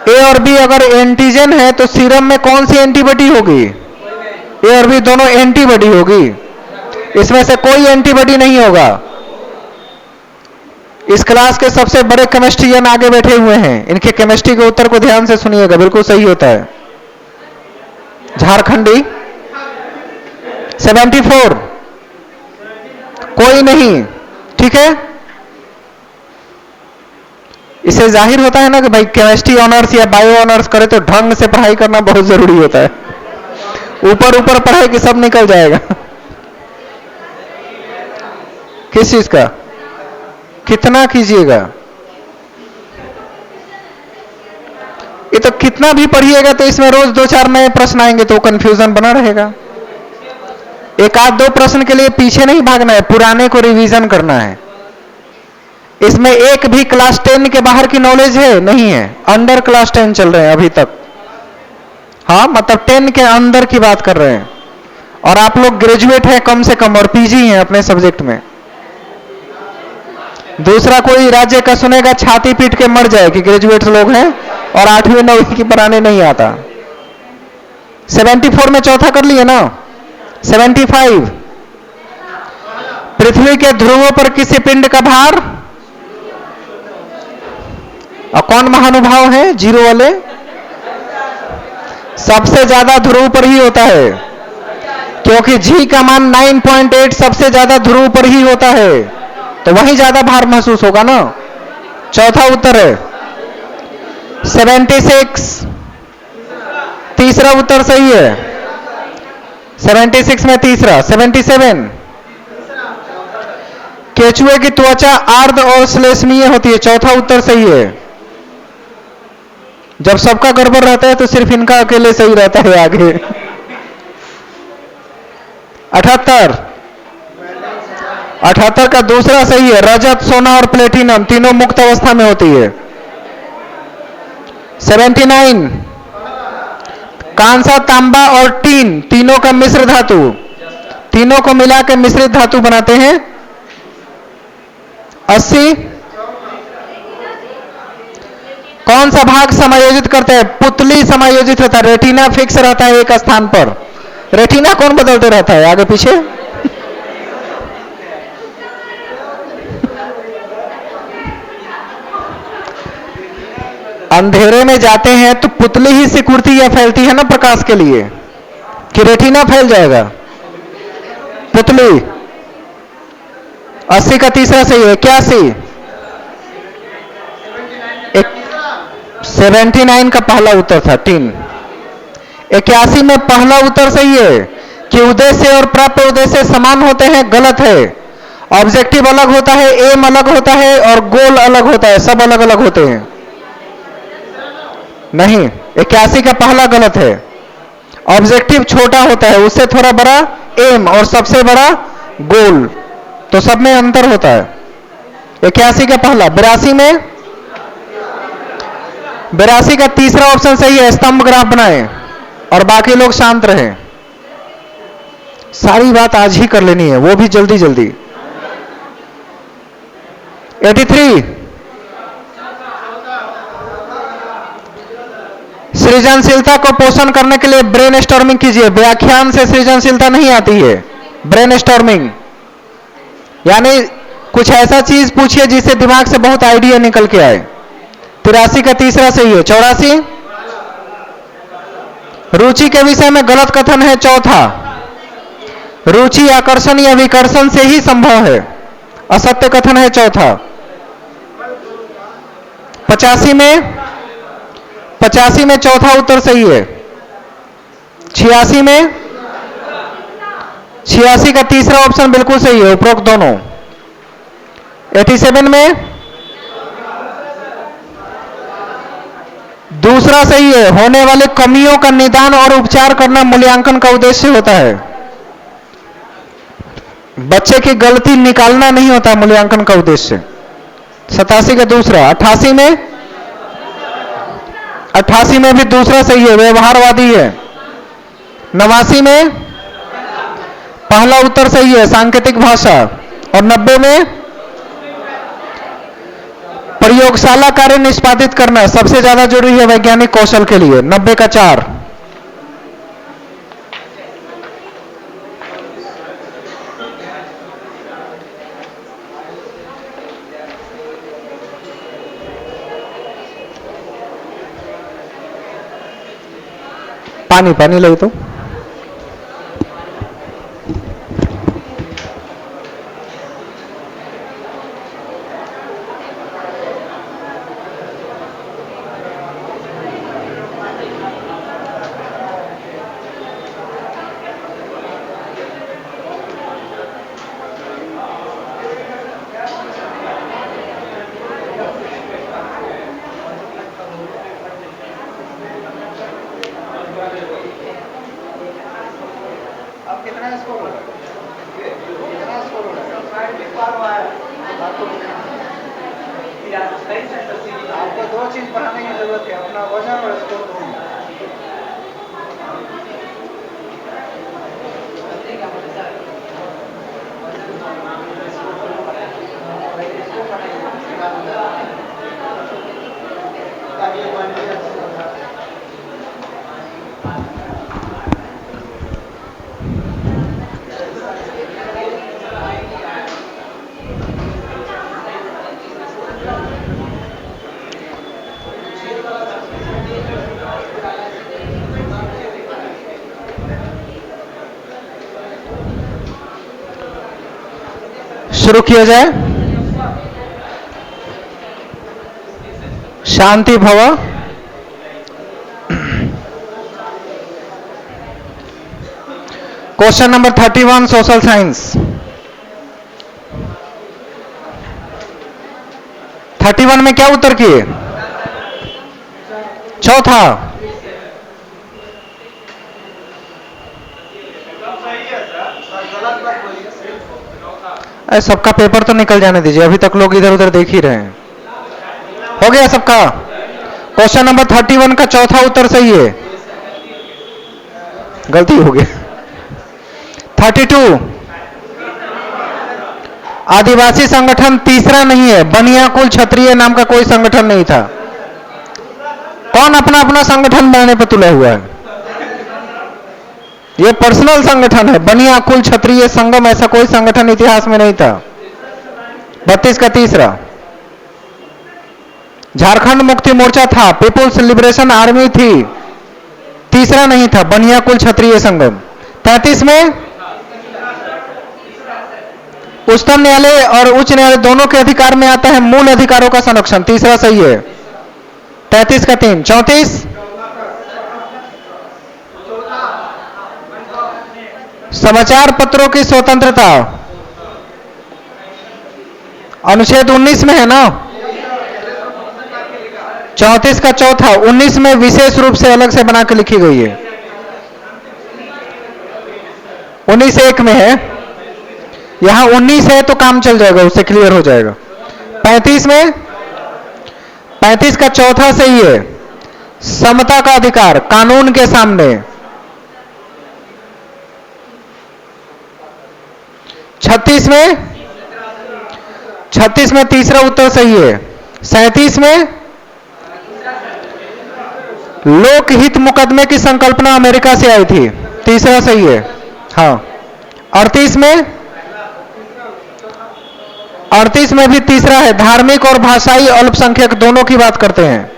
ए और बी अगर एंटीजन है तो सीरम में कौन सी एंटीबॉडी होगी? ए और बी दोनों एंटीबॉडी होगी, इसमें से कोई एंटीबॉडी नहीं होगा। इस क्लास के सबसे बड़े केमिस्ट्रियन आगे बैठे हुए हैं, इनके केमिस्ट्री के उत्तर को ध्यान से सुनिएगा, बिल्कुल सही होता है। झारखंडी 74, कोई नहीं। ठीक है। इससे जाहिर होता है ना कि भाई केमिस्ट्री ऑनर्स या बायो ऑनर्स करे तो ढंग से पढ़ाई करना बहुत जरूरी होता है। ऊपर ऊपर पढ़ाई कि सब निकल जाएगा। किस चीज का? कितना कीजिएगा? ये तो कितना भी पढ़िएगा तो इसमें रोज 2-4 नए प्रश्न आएंगे तो कंफ्यूजन बना रहेगा। एक आध दो प्रश्न के लिए पीछे नहीं भागना है, पुराने को रिवीजन करना है। इसमें एक भी क्लास 10 के बाहर की नॉलेज है? नहीं है, अंडर क्लास 10 चल रहे हैं अभी तक। हाँ, मतलब 10 के अंदर की बात कर रहे हैं। और आप लोग ग्रेजुएट हैं कम से कम और पीजी हैं अपने सब्जेक्ट में। दूसरा कोई राज्य का सुनेगा छाती पीट के मर जाए कि ग्रेजुएट लोग हैं और 8वीं 9वीं की पढ़ाने नहीं आता। 74 में चौथा कर लिए ना। 75 पृथ्वी के ध्रुवों पर किसी पिंड का भार, और कौन महानुभाव है जीरो वाले? सबसे ज्यादा ध्रुव पर ही होता है, क्योंकि जी का मान 9.8 सबसे ज्यादा ध्रुव पर ही होता है, तो वहीं ज्यादा भार महसूस होगा ना। चौथा उत्तर है 76। तीसरा उत्तर सही है। 76 में तीसरा। 77 केचुए की त्वचा आर्द्र और श्लेष्मीय होती है। चौथा उत्तर सही है। जब सबका गड़बड़ रहता है तो सिर्फ इनका अकेले सही रहता है आगे। 78 का दूसरा सही है। रजत, सोना और प्लेटिनम तीनों मुक्त अवस्था में होती है। 79 कांसा, तांबा और टीन तीनों का मिश्र धातु, तीनों को मिलाकर मिश्रित धातु बनाते हैं। 80 कौन सा भाग समायोजित करते हैं? पुतली समायोजित रहता है। रेटिना फिक्स रहता है एक स्थान पर। रेटिना कौन बदलते रहता है आगे पीछे? अंधेरे में जाते हैं तो पुतली ही सिकुड़ती या फैलती है ना प्रकाश के लिए, कि रेटिना फैल जाएगा? पुतली। 80 का तीसरा सही है। 81 79 का पहला उत्तर था। 3 81 में पहला उत्तर सही है कि उद्देश्य और प्राप्त उद्देश्य समान होते हैं। गलत है। ऑब्जेक्टिव अलग होता है, एम अलग होता है और गोल अलग होता है, सब अलग अलग होते हैं। नहीं, 81 का पहला गलत है। ऑब्जेक्टिव छोटा होता है, उससे थोड़ा बड़ा एम और सबसे बड़ा गोल, तो सब में अंतर होता है। 81 का पहला। 82 का तीसरा ऑप्शन सही है। स्तंभ ग्राफ बनाएं और बाकी लोग शांत रहें। सारी बात आज ही कर लेनी है, वो भी जल्दी जल्दी। 83 सृजनशीलता को पोषण करने के लिए ब्रेन स्टॉर्मिंग कीजिए। व्याख्यान से सृजनशीलता नहीं आती है। ब्रेन स्टॉर्मिंग यानी कुछ ऐसा चीज पूछिए जिससे दिमाग से बहुत आइडिया निकल के आए। 83 का तीसरा सही है। 84 रुचि के विषय में गलत कथन है। चौथा रुचि आकर्षण या विकर्षण से ही संभव है, असत्य कथन है चौथा। 85 में चौथा उत्तर सही है। 86 का तीसरा ऑप्शन बिल्कुल सही है, उपरोक्त दोनों। 87 में दूसरा सही है। होने वाली कमियों का निदान और उपचार करना मूल्यांकन का उद्देश्य होता है। बच्चे की गलती निकालना नहीं होता मूल्यांकन का उद्देश्य। 87 का दूसरा। 88 में भी दूसरा सही है, व्यवहारवादी है। 89 में पहला उत्तर सही है, सांकेतिक भाषा। और 90 में प्रयोगशाला कार्य निष्पादित करना सबसे ज्यादा जरूरी है वैज्ञानिक कौशल के लिए। 90 का 4। पानी पानी लगे तो आपको दो चीज पढ़ाने की जरूरत है, अपना वजन और स्कोर दोनों। शुरू किया जाए। शांति भव। Question number 31 social science. 31 में क्या उत्तर किए? चौथा। सबका पेपर तो निकल जाने दीजिए, अभी तक लोग इधर उधर देख ही रहे हैं। हो गया सबका? क्वेश्चन नंबर 31 का चौथा उत्तर सही है। गलती हो गई। 32 आदिवासी संगठन तीसरा नहीं है। बनिया कुल क्षत्रिय नाम का कोई संगठन नहीं था। कौन अपना अपना संगठन बनाने पर तुला हुआ है? ये पर्सनल संगठन है। बनिया कुल क्षत्रिय संगम ऐसा कोई संगठन इतिहास में नहीं था। 32 का तीसरा। झारखंड मुक्ति मोर्चा था, पीपुल्स लिबरेशन आर्मी थी, तीसरा नहीं था बनिया कुल क्षत्रिय संगम। 33 में उच्चतम न्यायालय और उच्च न्यायालय दोनों के अधिकार में आता है मूल अधिकारों का संरक्षण, तीसरा सही है। 33 का 3। 34 समाचार पत्रों की स्वतंत्रता अनुच्छेद 19 में है ना। 34 का चौथा। 19 में विशेष रूप से अलग से बना के लिखी गई है। 19(1) में है, यहां 19 है तो काम चल जाएगा, उससे क्लियर हो जाएगा। 35 में 35 का चौथा सही है। समता का अधिकार कानून के सामने। 36 में तीसरा उत्तर सही है। 37 में लोकहित मुकदमे की संकल्पना अमेरिका से आई थी, तीसरा सही है। हाँ। 38 में भी तीसरा है। धार्मिक और भाषाई अल्पसंख्यक दोनों की बात करते हैं।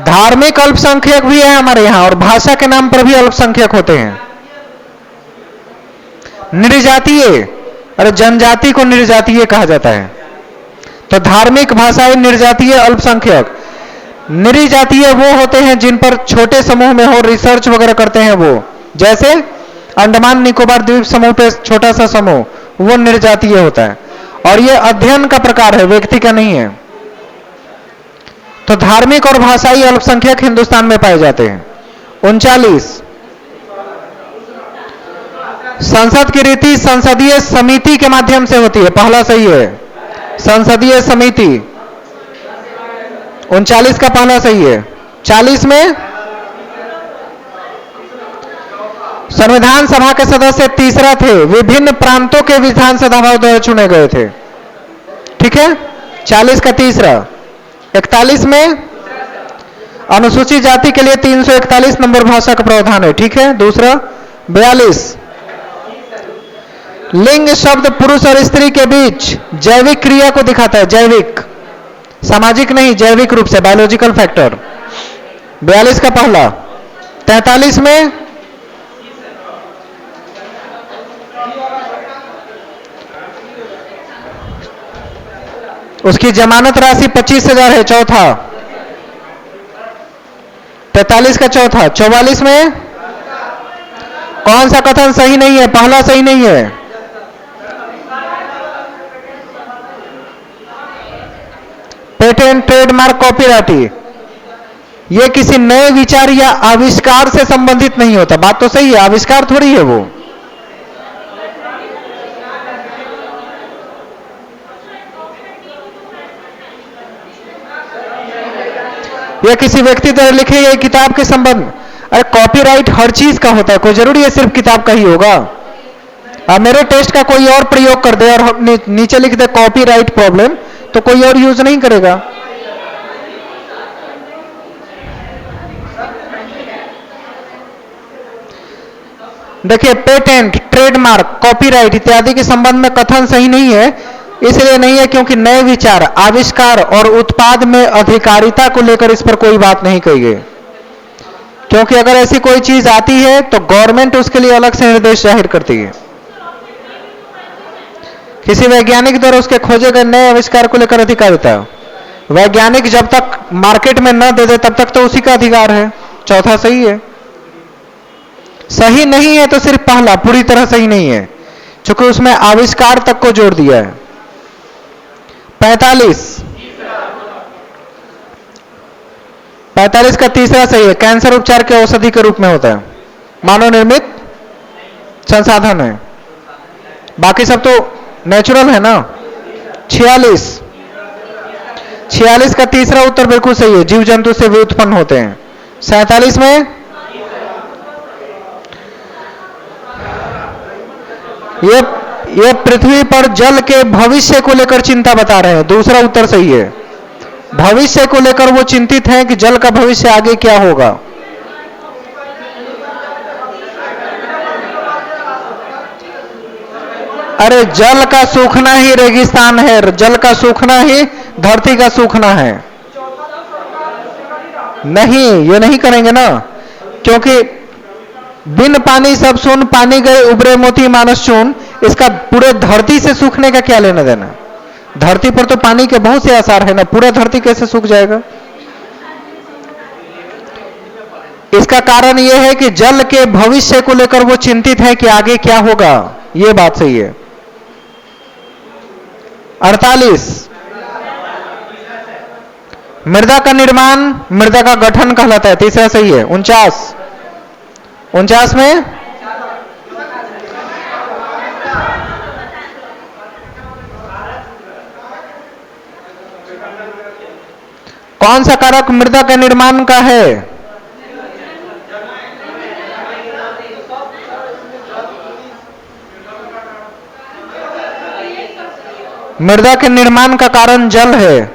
धार्मिक अल्पसंख्यक भी है हमारे यहां और भाषा के नाम पर भी अल्पसंख्यक होते हैं। निर्जातीय, अरे जनजाति को निर्जातीय कहा जाता है। तो धार्मिक, भाषाई, निर्जातीय, अल्पसंख्यक। निर्जातीय वो होते हैं जिन पर छोटे समूह में हो रिसर्च वगैरह करते हैं वो, जैसे अंडमान निकोबार द्वीप समूह पे छोटा सा समूह, वो निर्जातीय होता है। और ये अध्ययन का प्रकार है, व्यक्ति का नहीं है। तो धार्मिक और भाषाई अल्पसंख्यक हिंदुस्तान में पाए जाते हैं। 39 संसद की रीति संसदीय समिति के माध्यम से होती है, पहला सही है। संसदीय समिति 39 का पहला सही है। 40 में संविधान सभा के सदस्य तीसरा थे, विभिन्न प्रांतों के विधानसभा द्वारा चुने गए थे। ठीक है, 40 का तीसरा। 41 में अनुसूचित जाति के लिए 341 नंबर भाषा का प्रावधान है। ठीक है, दूसरा। 42 लिंग शब्द पुरुष और स्त्री के बीच जैविक क्रिया को दिखाता है, जैविक, सामाजिक नहीं, जैविक रूप से, बायोलॉजिकल फैक्टर। 42 का पहला। 43 में उसकी जमानत राशि 25,000 है, चौथा। 43 का चौथा। 44 में कौन सा कथन सही नहीं है? पहला सही नहीं है। पेटेंट, ट्रेडमार्क, कॉपीराइट ये किसी नए विचार या आविष्कार से संबंधित नहीं होता। बात तो सही है, आविष्कार थोड़ी है वो। यह किसी व्यक्ति द्वारा लिखी गई किताब के संबंध। अरे कॉपीराइट हर चीज का होता है, कोई जरूरी है सिर्फ किताब का ही होगा। अब मेरे टेस्ट का कोई और प्रयोग कर दे और नीचे लिख दे कॉपीराइट प्रॉब्लम, तो कोई और यूज नहीं करेगा। देखिए, पेटेंट, ट्रेडमार्क, कॉपीराइट इत्यादि के संबंध में कथन सही नहीं है। इसलिए नहीं है क्योंकि नए विचार, आविष्कार और उत्पाद में अधिकारिता को लेकर इस पर कोई बात नहीं कही गई। क्योंकि अगर ऐसी कोई चीज आती है तो गवर्नमेंट उसके लिए अलग से निर्देश जाहिर करती है। किसी वैज्ञानिक द्वारा उसके खोजे गए नए आविष्कार को लेकर अधिकारिता, वैज्ञानिक जब तक मार्केट में न दे दे तब तक तो उसी का अधिकार है। चौथा सही है। सही नहीं है तो सिर्फ पहला पूरी तरह सही नहीं है, क्योंकि उसमें आविष्कार तक को जोड़ दिया है। 45 का तीसरा सही है। कैंसर उपचार के औषधि के रूप में होता है, मानव निर्मित संसाधन है। बाकी सब तो नेचुरल है ना। 46 का तीसरा उत्तर बिल्कुल सही है, जीव जंतु से भी उत्पन्न होते हैं। 47 में ये पृथ्वी पर जल के भविष्य को लेकर चिंता बता रहे हैं, दूसरा उत्तर सही है। भविष्य को लेकर वो चिंतित हैं कि जल का भविष्य आगे क्या होगा। अरे जल का सूखना ही रेगिस्तान है, जल का सूखना ही धरती का सूखना है। नहीं, ये नहीं करेंगे ना, क्योंकि बिन पानी सब सुन, पानी गए उबरे मोती मानस चून। इसका पूरे धरती से सूखने का क्या लेना देना। धरती पर तो पानी के बहुत से आसार है ना, पूरा धरती कैसे सूख जाएगा। इसका कारण यह है कि जल के भविष्य को लेकर वो चिंतित है कि आगे क्या होगा। यह बात सही है। 48 मृदा का निर्माण मृदा का गठन कहलाता है, तीसरा सही है। 49 में कौन सा कारक मृदा के निर्माण का है। मृदा के निर्माण का कारण जल है,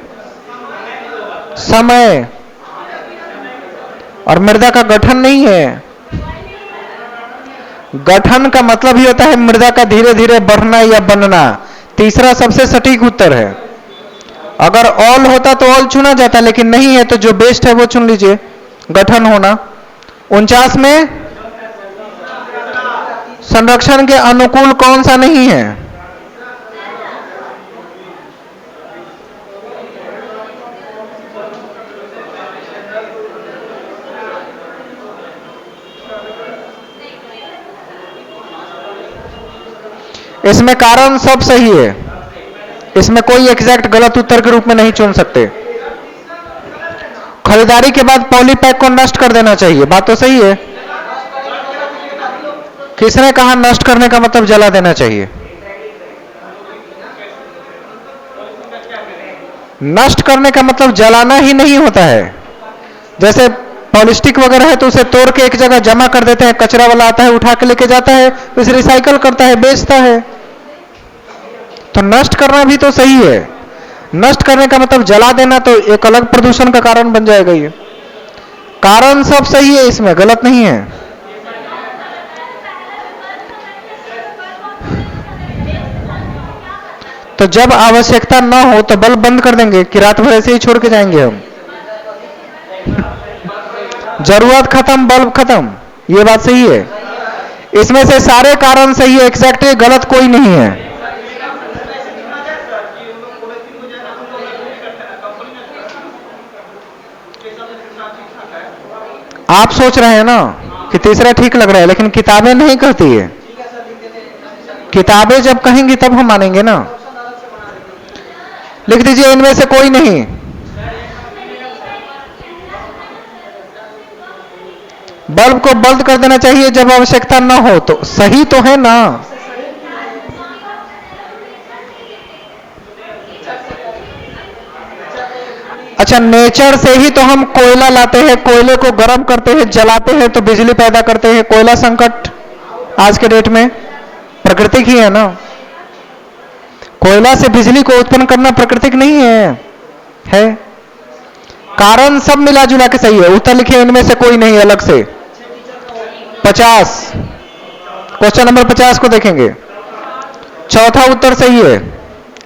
समय, और मृदा का गठन नहीं है। गठन का मतलब ही होता है मृदा का धीरे धीरे बढ़ना या बनना। तीसरा सबसे सटीक उत्तर है। अगर ऑल होता तो ऑल चुना जाता, लेकिन नहीं है तो जो बेस्ट है वो चुन लीजिए, गठन होना। 49 में संरक्षण के अनुकूल कौन सा नहीं है। इसमें कारण सब सही है, इसमें कोई एग्जैक्ट गलत उत्तर के रूप में नहीं चुन सकते। खरीदारी के बाद पॉलीपैक को नष्ट कर देना चाहिए, बात तो सही है। किसने कहा नष्ट करने का मतलब जला देना चाहिए। नष्ट करने का मतलब जलाना ही नहीं होता है। जैसे पॉलिस्टिक वगैरह है तो उसे तोड़ के एक जगह जमा कर देते हैं, कचरा वाला आता है उठा के लेके जाता है, उसे रिसाइकल करता है, बेचता है। तो नष्ट करना भी तो सही है। नष्ट करने का मतलब जला देना तो एक अलग प्रदूषण का कारण बन जाएगा। ये कारण सब सही है, इसमें गलत नहीं है। तो जब आवश्यकता ना हो तो बल्ब बंद कर देंगे कि रात भर ऐसे ही छोड़ के जाएंगे हम। जरूरत खत्म, बल्ब खत्म, ये बात सही है। इसमें से सारे कारण सही है, एग्जैक्ट गलत कोई नहीं है। आप सोच रहे हैं ना कि तीसरा ठीक लग रहा है, लेकिन किताबें नहीं कहती है। किताबें जब कहेंगी तब हम मानेंगे ना। लिख दीजिए इनमें से कोई नहीं। बल्ब को बंद कर देना चाहिए जब आवश्यकता ना हो, तो सही तो है ना। अच्छा, नेचर से ही तो हम कोयला लाते हैं, कोयले को गर्म करते हैं, जलाते हैं तो बिजली पैदा करते हैं। कोयला संकट आज के डेट में प्राकृतिक ही है ना। कोयला से बिजली को उत्पन्न करना प्राकृतिक नहीं है। कारण सब मिला जुला के सही है। उत्तर लिखिए इनमें से कोई नहीं अलग से। 50 क्वेश्चन नंबर 50 को देखेंगे। चौथा उत्तर सही है।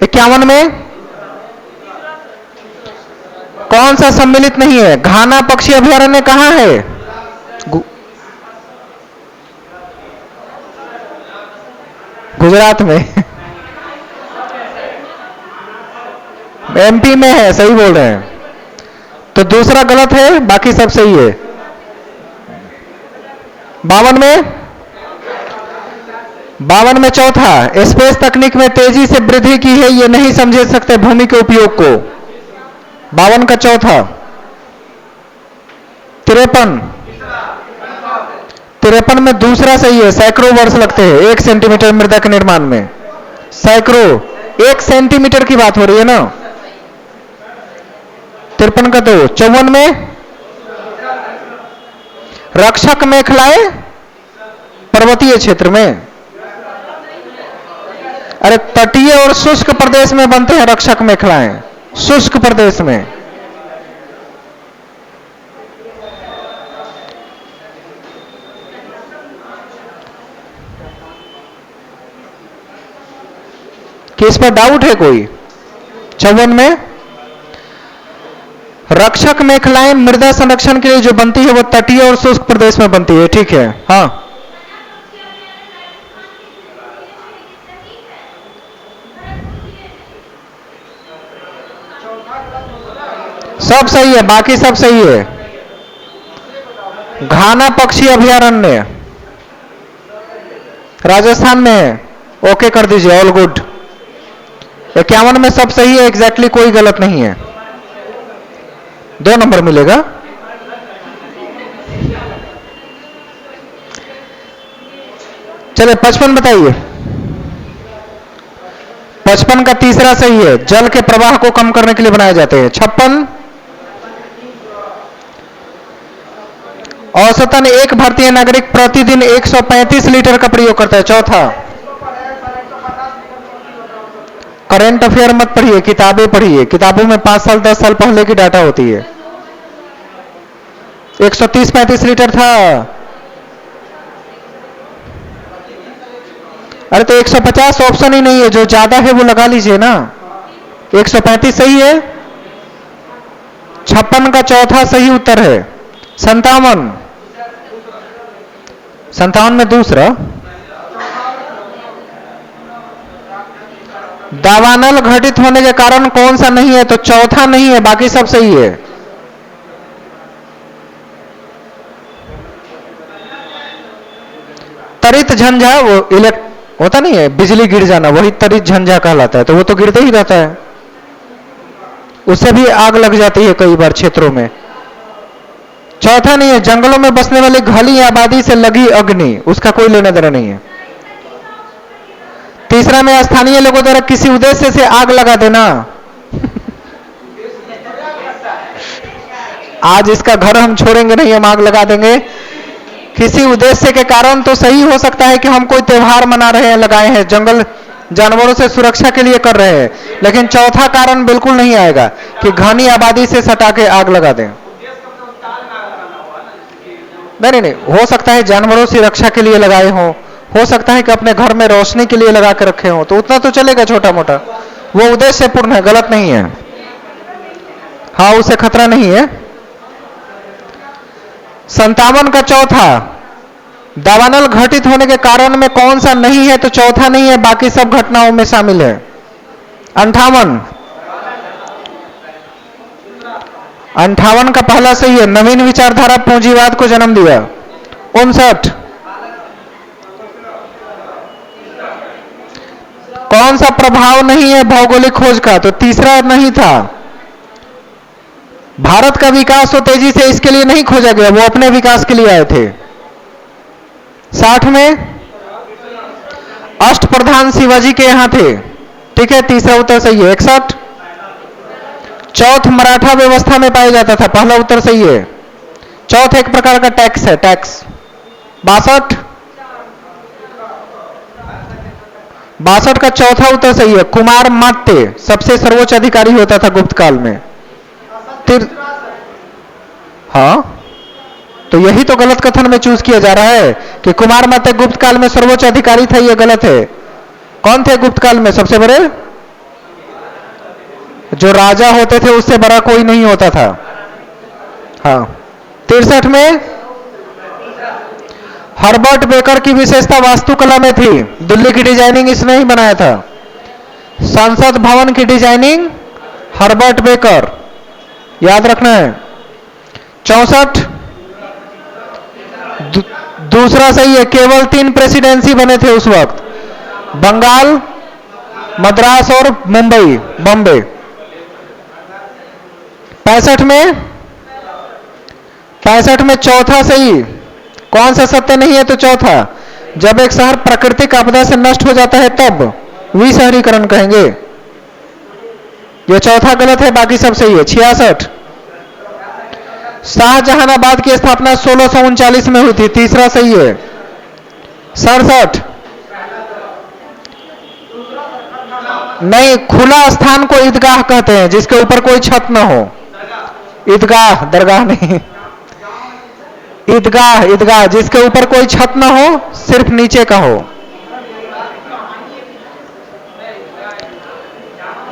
51 में कौन सा सम्मिलित नहीं है? घाना पक्षी अभयारण्य कहां है? गुजरात में। एमपी में है, सही बोल रहे हैं। तो दूसरा गलत है, बाकी सब सही है। 52 में चौथा, स्पेस तकनीक में तेजी से वृद्धि की है, ये नहीं समझ सकते भूमि के उपयोग को। 52 का चौथा। 53 में दूसरा सही है। सैकड़ों वर्ष लगते हैं 1 सेंटीमीटर मृदा के निर्माण में। सैकड़ों, 1 सेंटीमीटर की बात हो रही है ना। 53 का 2। 54 में रक्षक मेखलाएं पर्वतीय क्षेत्र में। अरे तटीय और शुष्क प्रदेश में बनते हैं रक्षक मेखलाएं, शुष्क प्रदेश में। किस पर डाउट है कोई? 54 में रक्षक मेखलाएं मृदा संरक्षण के लिए जो बनती है वो तटीय और शुष्क प्रदेश में बनती है, ठीक है। हाँ, सब सही है, बाकी सब सही है। घाना पक्षी अभयारण्य राजस्थान में है। ओके कर दीजिए, ऑल गुड। 51 में सब सही है, एग्जैक्टली कोई गलत नहीं है। 2 नंबर मिलेगा। चलिए 55 बताइए। 55 का तीसरा सही है। जल के प्रवाह को कम करने के लिए बनाए जाते हैं। 56 औसतन एक भारतीय नागरिक प्रतिदिन 135 लीटर का प्रयोग करता है। चौथा, करंट अफेयर मत पढ़िए, किताबें पढ़िए। किताबों में 5 साल 10 साल पहले की डाटा होती है। 130-35 लीटर था। अरे तो 150 ऑप्शन ही नहीं है, जो ज्यादा है वो लगा लीजिए ना। 135 सही है। 56 का चौथा सही उत्तर है। 57 में दूसरा। दावानल घटित होने के कारण कौन सा नहीं है? तो चौथा नहीं है, बाकी सब सही है। तरित झंझा, वो होता नहीं है, बिजली गिर जाना, वही तरित झंझा कहलाता है। तो वो तो गिरते ही रहता है, उससे भी आग लग जाती है कई बार क्षेत्रों में। चौथा नहीं है। जंगलों में बसने वाली घनी आबादी से लगी अग्नि, उसका कोई लेना देना नहीं है। तीसरा में स्थानीय लोगों द्वारा किसी उद्देश्य से आग लगा देना। आज इसका घर हम छोड़ेंगे नहीं, हम आग लगा देंगे। किसी उद्देश्य के कारण तो सही हो सकता है कि हम कोई त्योहार मना रहे हैं, लगाए हैं, जंगल जानवरों से सुरक्षा के लिए कर रहे हैं, लेकिन चौथा कारण बिल्कुल नहीं आएगा कि घनी आबादी से सटा के आग लगा दें। नहीं, हो सकता है जानवरों से रक्षा के लिए लगाए हो सकता है कि अपने घर में रोशनी के लिए लगा के रखे हो, तो उतना तो चलेगा छोटा मोटा, वो उद्देश्यपूर्ण है, गलत नहीं है। हाँ, उसे खतरा नहीं है। 57 का चौथा, दावानल घटित होने के कारण में कौन सा नहीं है? तो चौथा नहीं है, बाकी सब घटनाओं में शामिल है। 58 का पहला सही है। नवीन विचारधारा पूंजीवाद को जन्म दिया। 59 कौन सा प्रभाव नहीं है भौगोलिक खोज का? तो तीसरा नहीं था। भारत का विकास तो तेजी से इसके लिए नहीं खोजा गया, वो अपने विकास के लिए आए थे। 60 में अष्टप्रधान शिवाजी के यहां थे, ठीक है, तीसरा उत्तर सही है। 61 चौथ मराठा व्यवस्था में पाया जाता था, पहला उत्तर सही है। चौथ एक प्रकार का टैक्स है, टैक्स। 62 62 का चौथा उत्तर सही है। कुमार मात्य सबसे सर्वोच्च अधिकारी होता था गुप्त काल में। हाँ, तो यही तो गलत कथन में चूज किया जा रहा है कि कुमार मात्य गुप्त काल में सर्वोच्च अधिकारी था। यह गलत है। कौन थे गुप्त काल में सबसे बड़े? जो राजा होते थे उससे बड़ा कोई नहीं होता था। हाँ। 63 में हर्बर्ट बेकर की विशेषता वास्तुकला में थी। दिल्ली की डिजाइनिंग इसने ही बनाया था। संसद भवन की डिजाइनिंग हर्बर्ट बेकर, याद रखना है। 64 दूसरा सही है। केवल 3 प्रेसिडेंसी बने थे उस वक्त, बंगाल, मद्रास और मुंबई, बॉम्बे। 65 में चौथा सही। कौन सा सत्य नहीं है? तो चौथा। जब एक शहर प्राकृतिक आपदा से नष्ट हो जाता है तब विशहरीकरण कहेंगे। यह चौथा गलत है, बाकी सब सही है। 66 शाहजहानाबाद की स्थापना 1639 में हुई थी। तीसरा सही है। 67 नहीं, खुला स्थान को ईदगाह कहते हैं जिसके ऊपर कोई छत न हो। ईदगाह, दरगाह नहीं। ईदगाह, ईदगाह जिसके ऊपर कोई छत न हो, सिर्फ नीचे का हो।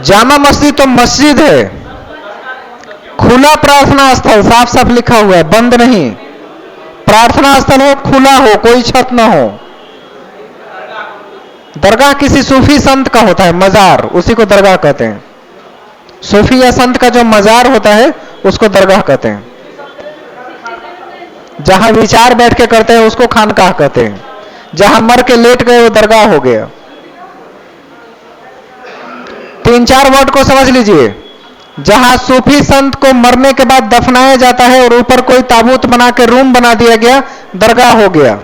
जामा मस्जिद तो मस्जिद है। खुला प्रार्थना स्थल, साफ साफ लिखा हुआ है, बंद नहीं। प्रार्थना स्थल हो, खुला हो, कोई छत ना हो। दरगाह किसी सूफी संत का होता है, मजार, उसी को दरगाह कहते हैं। सूफी या संत का जो मजार होता है उसको दरगाह कहते हैं। जहां विचार बैठ के करते हैं उसको खानकाह कहते हैं। जहां मर के लेट गए वो दरगाह हो गया। 3-4 वर्ड को समझ लीजिए। जहां सूफी संत को मरने के बाद दफनाया जाता है और ऊपर कोई ताबूत बना के रूम बना दिया गया, दरगाह हो गया,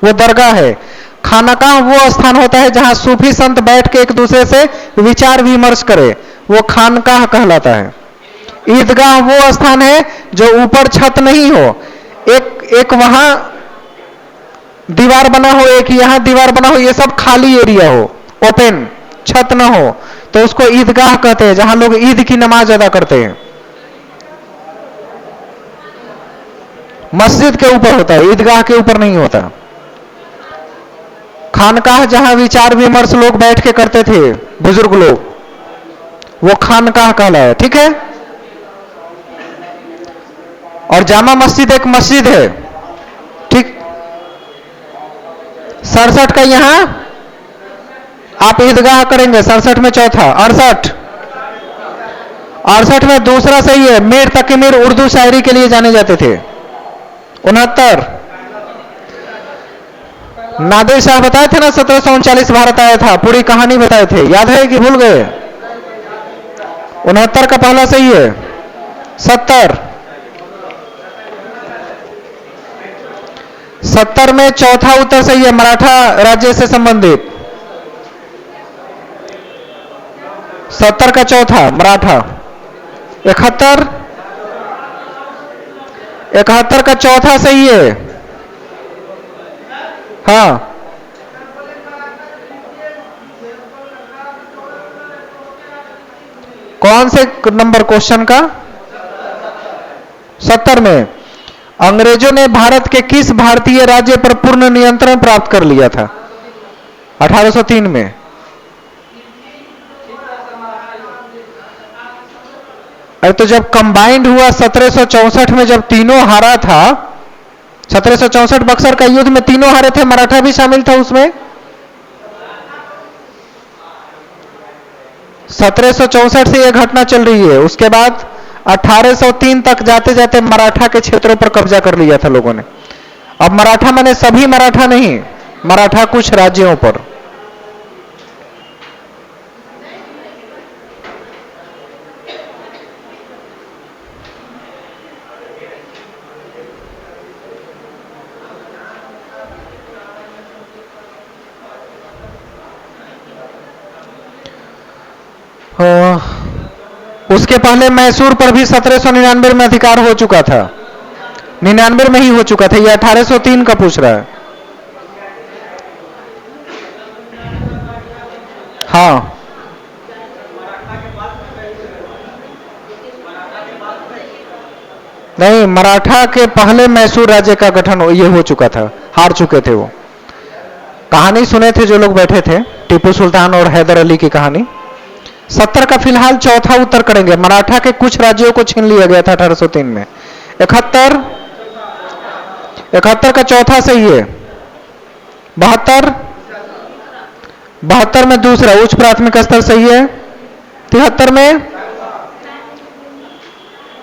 वो दरगाह है। खानकाह वो स्थान होता है जहां सूफी संत बैठ के एक दूसरे से विचार विमर्श करे, वो खानकाह कहलाता है। ईदगाह वो स्थान है जो ऊपर छत नहीं हो, एक वहां दीवार बना हो, एक यहां दीवार बना हो, ये सब खाली एरिया हो, ओपन, छत ना हो, तो उसको ईदगाह कहते हैं, जहां लोग ईद की नमाज अदा करते हैं। मस्जिद के ऊपर होता है, ईदगाह के ऊपर नहीं होता। खानकाह जहां विचार विमर्श लोग बैठ के करते थे, बुजुर्ग लोग, वो खानकाह कहला है। ठीक है। और जामा मस्जिद एक मस्जिद है। ठीक। 67 का यहां आप ईदगाह करेंगे, 67 में चौथा। 68 में दूसरा सही है। मीर तकी मीर उर्दू शायरी के लिए जाने जाते थे। 69 नादिर शाह बताए थे ना 1739 भारत आया था, पूरी कहानी बताए थे, याद है कि भूल गए? 69 का पहला सही है। 70 में चौथा उत्तर सही है, मराठा राज्य से संबंधित। 70 का चौथा मराठा। 71 का चौथा सही है। हाँ, कौन से नंबर क्वेश्चन का? 70 में अंग्रेजों ने भारत के किस भारतीय राज्य पर पूर्ण नियंत्रण प्राप्त कर लिया था? 1803 में। अरे तो जब कंबाइंड हुआ 1764 में, जब तीनों हारा था, 1764 बक्सर का युद्ध में तीनों हारे थे, मराठा भी शामिल था उसमें। 1764 से यह घटना चल रही है। उसके बाद 1803 तक जाते जाते मराठा के क्षेत्रों पर कब्जा कर लिया था लोगों ने। अब मराठा माने सभी मराठा नहीं, मराठा कुछ राज्यों पर। उसके पहले मैसूर पर भी 1799 में अधिकार हो चुका था, 99 में ही हो चुका था। ये 1803 का पूछ रहा है। हाँ, नहीं, मराठा के पहले मैसूर राज्य का गठन ये हो चुका था, हार चुके थे वो। कहानी सुने थे जो लोग बैठे थे, टीपू सुल्तान और हैदर अली की कहानी। 70 का फिलहाल चौथा उत्तर करेंगे। मराठा के कुछ राज्यों को छीन लिया गया था 1803 में। 71, 71 का चौथा सही है। 72, 72 में दूसरा उच्च प्राथमिक स्तर सही है। 73 में,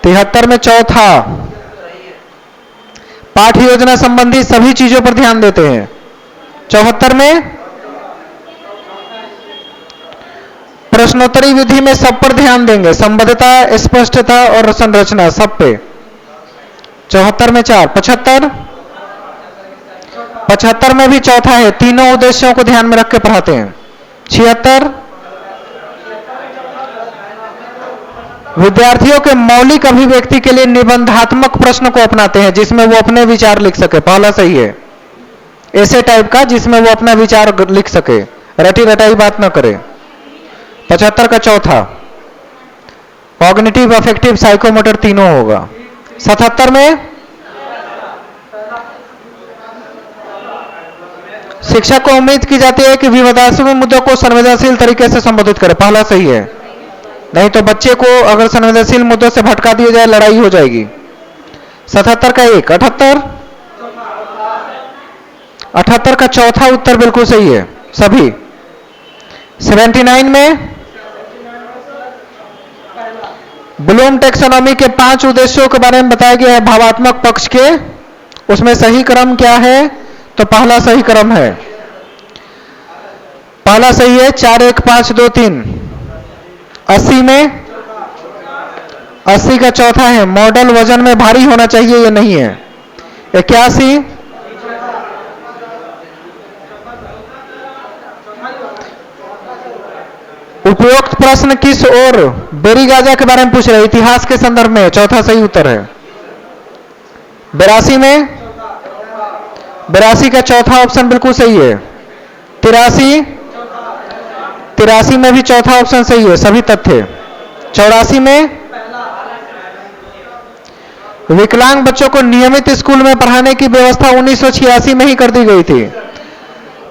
73 में चौथा। पाठ योजना संबंधी सभी चीजों पर ध्यान देते हैं। 74 में प्रश्नोत्तरी विधि में सब पर ध्यान देंगे, संबद्धता, स्पष्टता और संरचना सब पे। 74 में 4। 75, 75 में भी चौथा है, तीनों उद्देश्यों को ध्यान में रख के पढ़ाते हैं। 76 विद्यार्थियों के मौलिक अभिव्यक्ति के लिए निबंधात्मक प्रश्न को अपनाते हैं जिसमें वो अपने विचार लिख सके। पहला सही है, ऐसे टाइप का जिसमें वो अपना विचार लिख सके, रटी रटाई बात ना करे। 75 का चौथा कॉग्निटिव, अफेक्टिव, साइकोमोटर तीनों होगा। 77 में शिक्षक को उम्मीद की जाती है कि विवादास्पद मुद्दों को संवेदनशील तरीके से संबोधित करे। पहला सही है, नहीं तो बच्चे को अगर संवेदनशील मुद्दों से भटका दिया जाए लड़ाई हो जाएगी। 77 का 1। 78, 78 का चौथा उत्तर बिल्कुल सही है सभी। 79 में ब्लूम टेक्सोनॉमी के 5 उद्देश्यों के बारे में बताया गया है भावात्मक पक्ष के। उसमें सही क्रम क्या है? तो पहला सही क्रम है, पहला सही है 4 1 5 2 3। 80 में 80 का चौथा है मॉडल वजन में भारी होना चाहिए, ये नहीं है। 81 उपरोक्त प्रश्न किस और बेरी गाजा के बारे में पूछ रहे हैं? इतिहास के संदर्भ में, चौथा सही उत्तर है। 82 में 82 का चौथा ऑप्शन बिल्कुल सही है। 83 83 में भी चौथा ऑप्शन सही है, सभी तथ्य। 84 में विकलांग बच्चों को नियमित स्कूल में पढ़ाने की व्यवस्था 1986 में ही कर दी गई थी,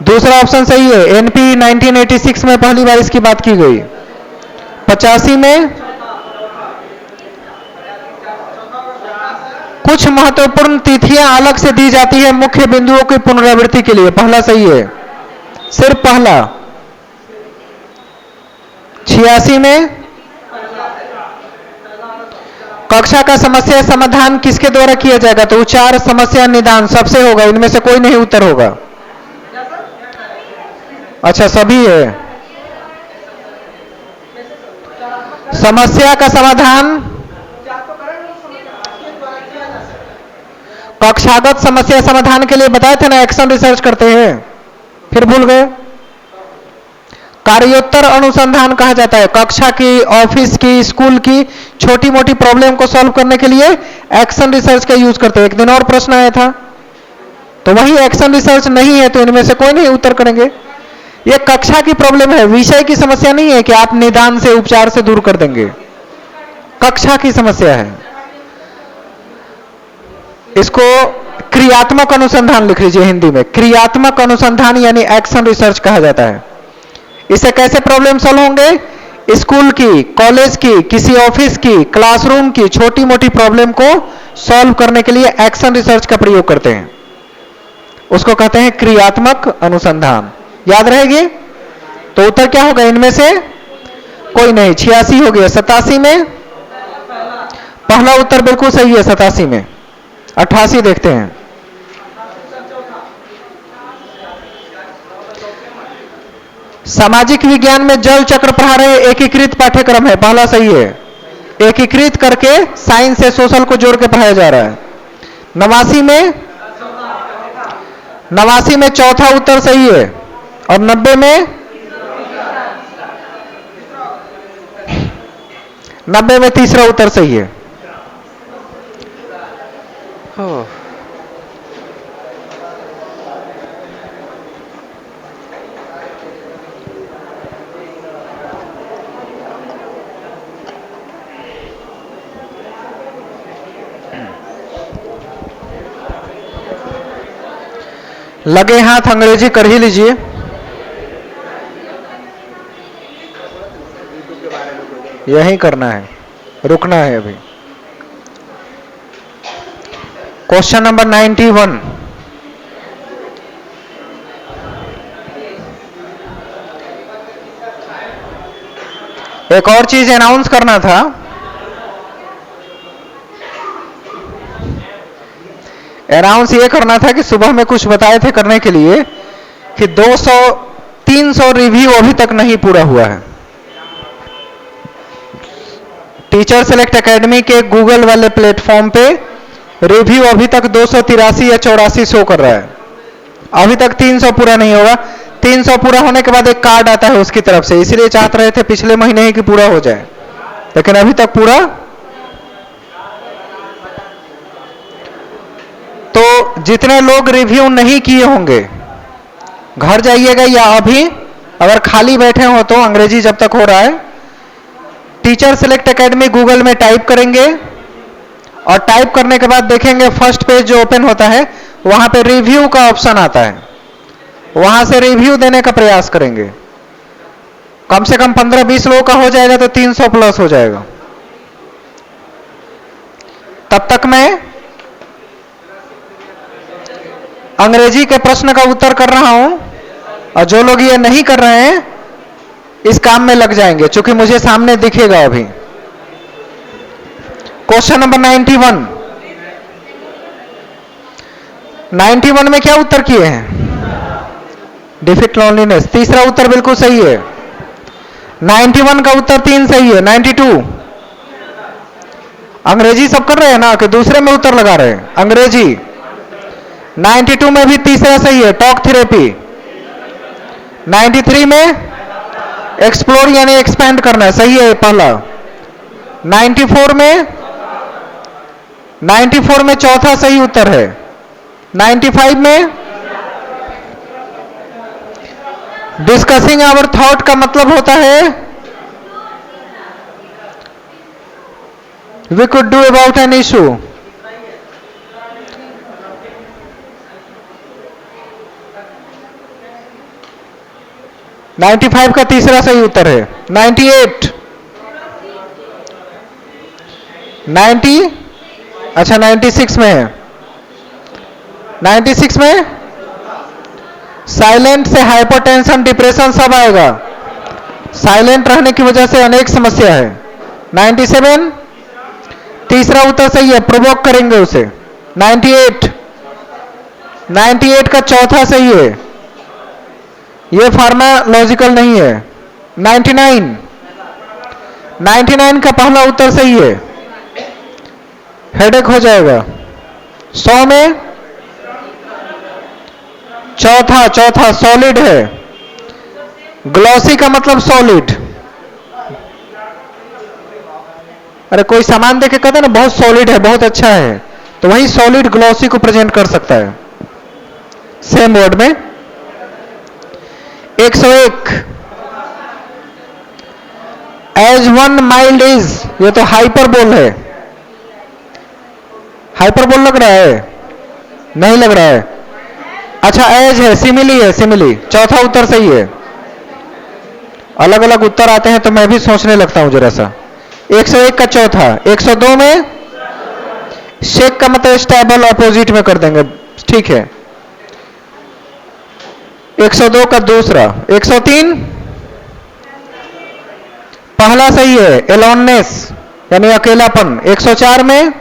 दूसरा ऑप्शन सही है। एनपी 1986 में पहली बार इसकी बात की गई। 85 में कुछ महत्वपूर्ण तिथियां अलग से दी जाती है मुख्य बिंदुओं की पुनरावृत्ति के लिए, पहला सही है, सिर्फ पहला। 86 में कक्षा का समस्या समाधान किसके द्वारा किया जाएगा? तो उच्चार, समस्या, निदान सबसे होगा, इनमें से कोई नहीं उत्तर होगा। अच्छा सभी है। समस्या का समाधान कक्षागत समस्या समाधान के लिए बताए थे ना, एक्शन रिसर्च करते हैं, फिर भूल गए। कार्योत्तर अनुसंधान कहा जाता है कक्षा की, ऑफिस की, स्कूल की छोटी मोटी प्रॉब्लम को सॉल्व करने के लिए एक्शन रिसर्च का यूज करते हैं। एक दिन और प्रश्न आया था, तो वही एक्शन रिसर्च नहीं है तो इनमें से कोई नहीं उत्तर करेंगे। ये कक्षा की प्रॉब्लम है, विषय की समस्या नहीं है कि आप निदान से, उपचार से दूर कर देंगे, कक्षा की समस्या है। इसको क्रियात्मक अनुसंधान लिख लीजिए हिंदी में, क्रियात्मक अनुसंधान यानी एक्शन रिसर्च कहा जाता है। इसे कैसे प्रॉब्लम सॉल्व होंगे? स्कूल की, कॉलेज की, किसी ऑफिस की, क्लासरूम की छोटी मोटी प्रॉब्लम को सॉल्व करने के लिए एक्शन रिसर्च का प्रयोग करते हैं, उसको कहते हैं क्रियात्मक अनुसंधान। याद रहेगी? तो उत्तर क्या होगा इनमें से? कोई नहीं। 86 हो गया। 87 में पहला उत्तर बिल्कुल सही है 87 में। 88 देखते हैं। सामाजिक विज्ञान में जल चक्र पढ़ा रहे एकीकृत पाठ्यक्रम है, पहला सही है। एकीकृत करके साइंस से सोशल को जोड़ के पढ़ाया जा रहा है। 89 में चौथा उत्तर सही है। और 90 में तीसरा उत्तर सही है। लगे हाथ अंग्रेजी कर ही लीजिए। यही करना है, रुकना है अभी। Question number 91। एक और चीज अनाउंस करना था। अनाउंस ये करना था कि सुबह में कुछ बताए थे करने के लिए कि 300 रिव्यू अभी तक नहीं पूरा हुआ है। टीचर सेलेक्ट एकेडमी के गूगल वाले प्लेटफॉर्म पे रिव्यू अभी तक 283 या 84 शो कर रहा है। अभी तक 300 पूरा नहीं होगा। 300 पूरा होने के बाद एक कार्ड आता है उसकी तरफ से, इसलिए चाहते रहे थे पिछले महीने ही कि पूरा हो जाए, लेकिन अभी तक पूरा। तो जितने लोग रिव्यू नहीं किए होंगे घर जाइएगा, या अभी अगर खाली बैठे हो तो अंग्रेजी जब तक हो रहा है, टीचर सेलेक्ट एकेडमी गूगल में टाइप करेंगे और टाइप करने के बाद देखेंगे फर्स्ट पेज जो ओपन होता है वहां पे रिव्यू का ऑप्शन आता है, वहां से रिव्यू देने का प्रयास करेंगे। कम से कम 15-20 लोगों का हो जाएगा तो 300 प्लस हो जाएगा। तब तक मैं अंग्रेजी के प्रश्न का उत्तर कर रहा हूं और जो लोग ये नहीं कर रहे हैं इस काम में लग जाएंगे, क्योंकि मुझे सामने दिखेगा अभी। Question number 91। 91 में क्या उत्तर किए हैं? Defeat loneliness. तीसरा उत्तर बिल्कुल सही है। 91 का उत्तर 3 सही है। 92 अंग्रेजी सब कर रहे हैं ना कि दूसरे में उत्तर लगा रहे हैं? अंग्रेजी। 92 में भी तीसरा सही है, टॉक थेरेपी। 93 में एक्सप्लोर यानी एक्सपैंड करना है, सही है पहला। 94 में चौथा सही उत्तर है। 95 में डिस्कसिंग आवर थॉट का मतलब होता है we could do about an issue. Ninety 95 का तीसरा सही उत्तर है। 98 90 अच्छा 96 में है। 96 में साइलेंट से हाइपरटेंशन डिप्रेशन सब आएगा। साइलेंट रहने की वजह से अनेक समस्या है। 97 तीसरा उत्तर सही है, प्रोवोक करेंगे उसे। 98 का चौथा सही है, ये फार्मालॉजिकल नहीं है। 99 का पहला उत्तर सही है, हेडेक हो जाएगा। 100 में चौथा सॉलिड है। ग्लॉसी का मतलब सॉलिड। अरे कोई सामान देखे कहते हैं ना बहुत सॉलिड है, बहुत अच्छा है, तो वही सॉलिड ग्लॉसी को प्रेजेंट कर सकता है सेम वर्ड में। 101 एज वन माइल्ड इज, ये तो हाइपरबोल है। हाइपरबोल लग रहा है? नहीं लग रहा है। अच्छा एज है, सिमिली है, सिमिली। चौथा उत्तर सही है। अलग अलग उत्तर आते हैं तो मैं भी सोचने लगता हूं जरा सा। 101 का चौथा। 102 में शेक का मतलब स्टेबल, अपोजिट में कर देंगे, ठीक है। 102 का दूसरा। 103 पहला सही है, एलोननेस यानी अकेलापन। 104 में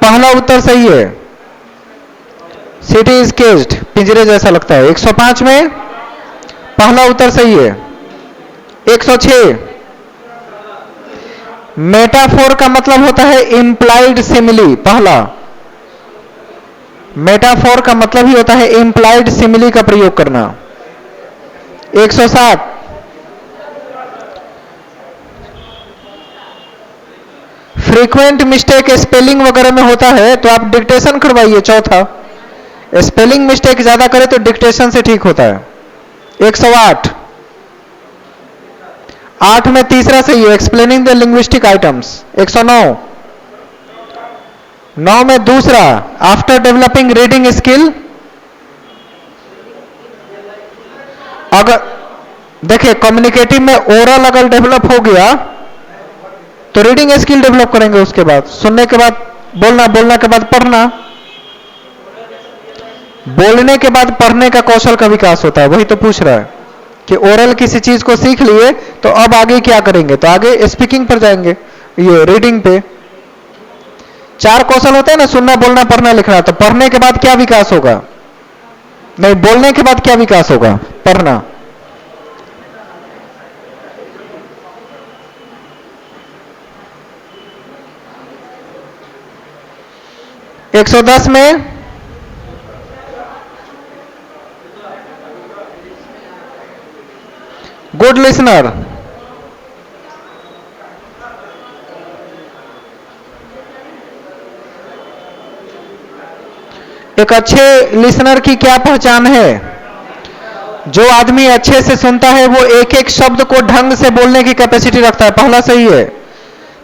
पहला उत्तर सही है, सिटी इज केज्ड, पिंजरे जैसा लगता है। 105 में पहला उत्तर सही है। 106 मेटाफोर का मतलब होता है इंप्लाइड सिमिली, पहला। मेटाफोर का मतलब ही होता है इंप्लाइड सिमिली का प्रयोग करना। 107 फ्रीक्वेंट मिस्टेक स्पेलिंग वगैरह में होता है तो आप डिक्टेशन करवाइए। चौथा स्पेलिंग मिस्टेक ज्यादा करे तो डिक्टेशन से ठीक होता है। 108 8 में तीसरा सही है, एक्सप्लेनिंग द लिंग्विस्टिक आइटम्स। 109 9 में दूसरा, आफ्टर डेवलपिंग रीडिंग स्किल अगर देखिए कम्युनिकेटिव में ओरल अगर डेवलप हो गया तो रीडिंग स्किल डेवलप करेंगे, उसके बाद सुनने के बाद बोलना, बोलने के बाद पढ़ना, बोलने के बाद पढ़ने का कौशल का विकास होता है। वही तो पूछ रहा है कि ओरल किसी चीज को सीख लिए तो अब आगे क्या करेंगे, तो आगे स्पीकिंग पर जाएंगे, ये रीडिंग पे। चार कौशल होते हैं ना, सुनना, बोलना, पढ़ना, लिखना। तो पढ़ने के बाद क्या विकास होगा, नहीं बोलने के बाद क्या विकास होगा, पढ़ना। एक 110 में गुड लिसनर, एक अच्छे लिसनर की क्या पहचान है? जो आदमी अच्छे से सुनता है वो एक एक शब्द को ढंग से बोलने की कैपेसिटी रखता है। पहला सही है,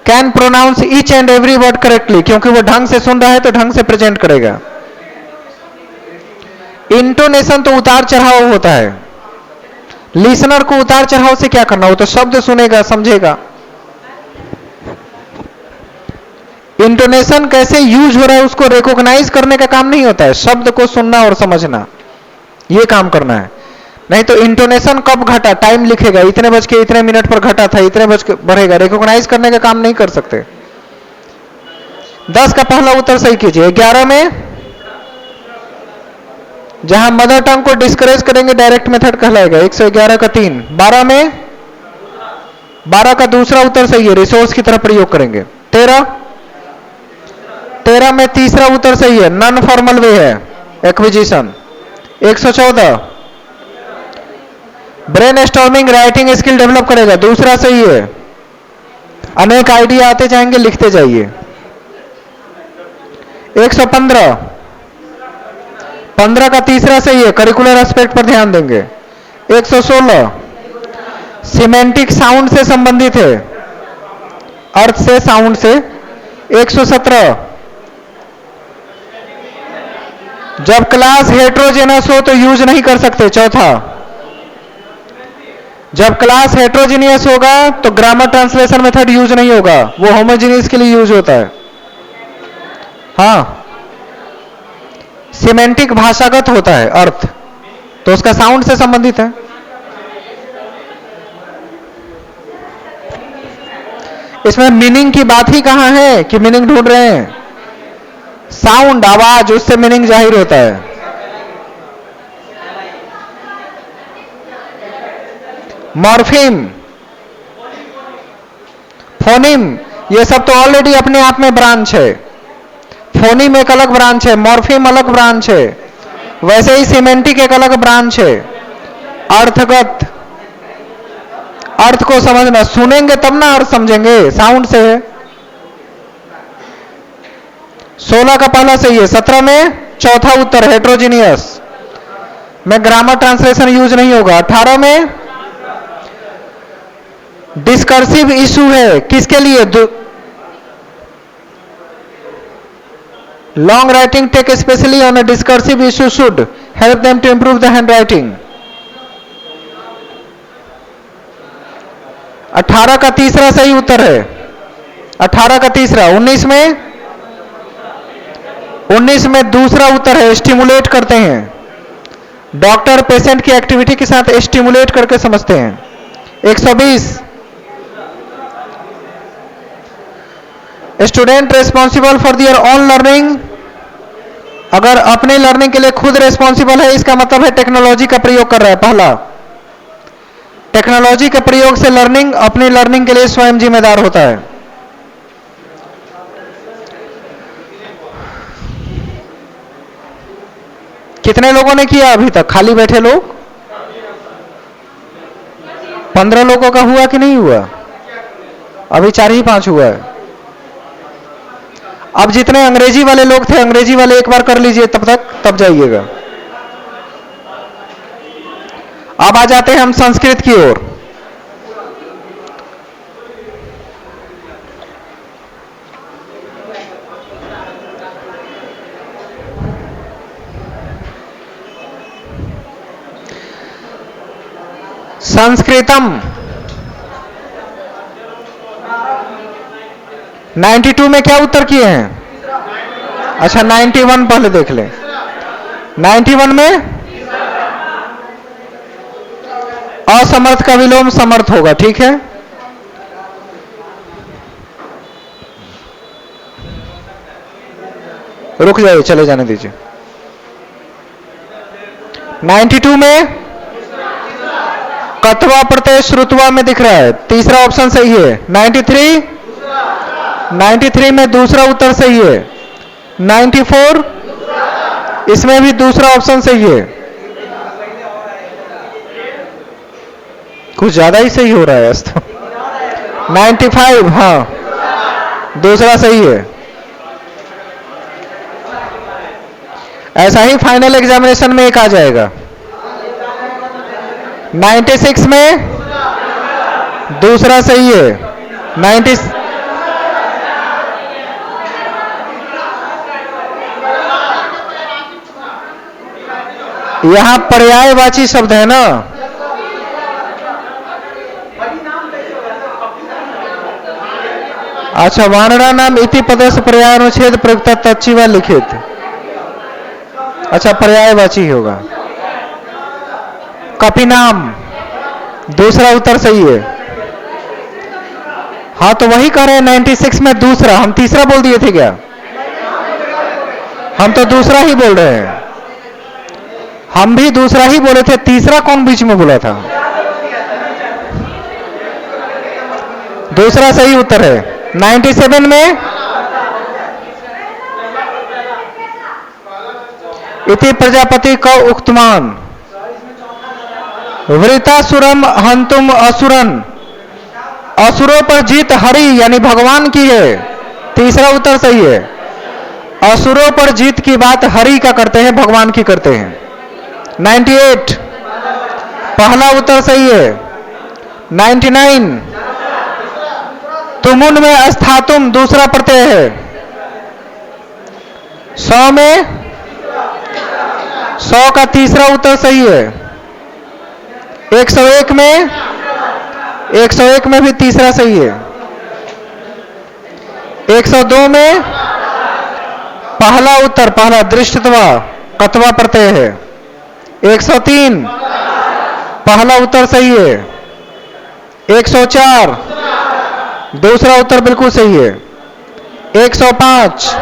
can pronounce each and every word correctly, क्योंकि वो ढंग से सुन रहा है तो ढंग से प्रेजेंट करेगा। इंटोनेशन तो उतार चढ़ाव होता है, लिसनर को उतार चढ़ाव से क्या करना, वो तो शब्द सुनेगा, समझेगा। इंटोनेशन कैसे यूज हो रहा है उसको रिकॉग्नाइज करने का काम नहीं होता है, शब्द को सुनना और समझना, ये काम करना है। नहीं तो इंटोनेशन कब घटा, टाइम लिखेगा, इतने बज के इतने मिनट पर घटा था, इतने बज के बढ़ेगा, रिकॉग्नाइज करने का काम नहीं कर सकते। 10 का पहला उत्तर सही कीजिए। 11 में जहां मदर टंग को डिस्करेज करेंगे डायरेक्ट मेथड कहलाएगा, 111 का 3। 12 में 12 का दूसरा उत्तर सही है, रिसोर्स की तरह प्रयोग करेंगे। 13 में तीसरा उत्तर सही है, नॉन फॉर्मल वे है, acquisition. 114 brain storming writing skill develop करेगा, दूसरा सही है। अनेक आइडिया आते जाएंगे, लिखते जाइए। 115 15 का तीसरा सही है, करिकुलर एस्पेक्ट पर ध्यान देंगे। 116 सिमेंटिक साउंड से संबंधित है, अर्थ से, साउंड से। 117 जब क्लास हेट्रोजेनस हो तो यूज नहीं कर सकते। चौथा, जब क्लास हेट्रोजीनियस होगा तो ग्रामर ट्रांसलेशन मेथड यूज नहीं होगा, वो होमोजीनियस के लिए यूज होता है। हाँ, सिमेंटिक भाषागत होता है अर्थ, तो उसका साउंड से संबंधित है। इसमें मीनिंग की बात ही कहां है कि मीनिंग ढूंढ रहे हैं, साउंड, आवाज, उससे मीनिंग जाहिर होता है। मॉर्फिम, फोनिम, ये सब तो ऑलरेडी अपने आप में ब्रांच है। फोनिम एक अलग ब्रांच है, मॉर्फिम अलग ब्रांच है, वैसे ही सिमेंटिक एक अलग ब्रांच है। अर्थगत, अर्थ को समझना, सुनेंगे तब ना अर्थ समझेंगे, साउंड से है। 16 का पहला सही है। 17 में चौथा उत्तर हेट्रोजीनियस में ग्रामर ट्रांसलेशन यूज नहीं होगा। 18 में डिस्कर्सिव इशू है, किसके लिए, long writing take specially on a discursive issue should help them to improve the hand writing. 18 का तीसरा सही उत्तर है, 18 का तीसरा। 19 में दूसरा उत्तर है, स्टिमुलेट करते हैं, डॉक्टर पेशेंट की एक्टिविटी के साथ स्टिमुलेट करके समझते हैं। 120 student responsible for their own learning, अगर अपने लर्निंग के लिए खुद रेस्पॉन्सिबल है इसका मतलब है टेक्नोलॉजी का प्रयोग कर रहा है। पहला, टेक्नोलॉजी के प्रयोग से लर्निंग, अपनी लर्निंग के लिए स्वयं जिम्मेदार होता है। कितने लोगों ने किया अभी तक, खाली बैठे लोग? 15 लोगों का हुआ कि नहीं हुआ? अभी 4 ही 5 हुआ है। अब जितने अंग्रेजी वाले लोग थे, अंग्रेजी वाले एक बार कर लीजिए, तब तक, तब जाइएगा। अब आ जाते हैं हम संस्कृत की ओर। संस्कृतम 92 में क्या उत्तर किए हैं? अच्छा 91 पहले देख लें। 91 में असमर्थ का विलोम समर्थ होगा, ठीक है। रुक जाइए, चले जाने दीजिए। 92 में कत्वा प्रत्यय श्रुतवा में दिख रहा है, तीसरा ऑप्शन सही है। 93 में दूसरा उत्तर सही है। 94 इसमें भी दूसरा ऑप्शन सही है। कुछ ज्यादा ही सही हो रहा है आज तो। 95 हाँ दूसरा सही है। ऐसा ही फाइनल एग्जामिनेशन में एक आ जाएगा। 96 में दूसरा सही है। 90 यहां पर्यायवाची शब्द है ना, अच्छा वानरा नाम इति पदस्य पर्यायनुच्छेद प्रयुक्ता तच्चिवा लिखित, अच्छा पर्यायवाची ही होगा। कपिनाम दूसरा उत्तर सही है। हाँ तो वही कह रहे हैं 96 में दूसरा, हम तीसरा बोल दिए थे क्या? हम तो दूसरा ही बोल रहे हैं, हम भी दूसरा ही बोले थे, तीसरा कौन बीच में बोला था? दूसरा सही उत्तर है। 97 में इति प्रजापति का उक्तमान वृतासुरम हंतुम असुरन, असुरों पर जीत हरि यानी भगवान की है, तीसरा उत्तर सही है। असुरों पर जीत की बात हरि का करते हैं, भगवान की करते हैं। 98 पहला उत्तर सही है। 99 तुमुन में अस्थातुम दूसरा प्रत्यय है। 100 में 100 का तीसरा उत्तर सही है। 101 में 101 में भी तीसरा सही है। 102 में पहला उत्तर, पहला दृष्टत्वा कत्वा प्रत्यय है। 103 पहला उत्तर सही है। 104 दूसरा उत्तर बिल्कुल सही है। 105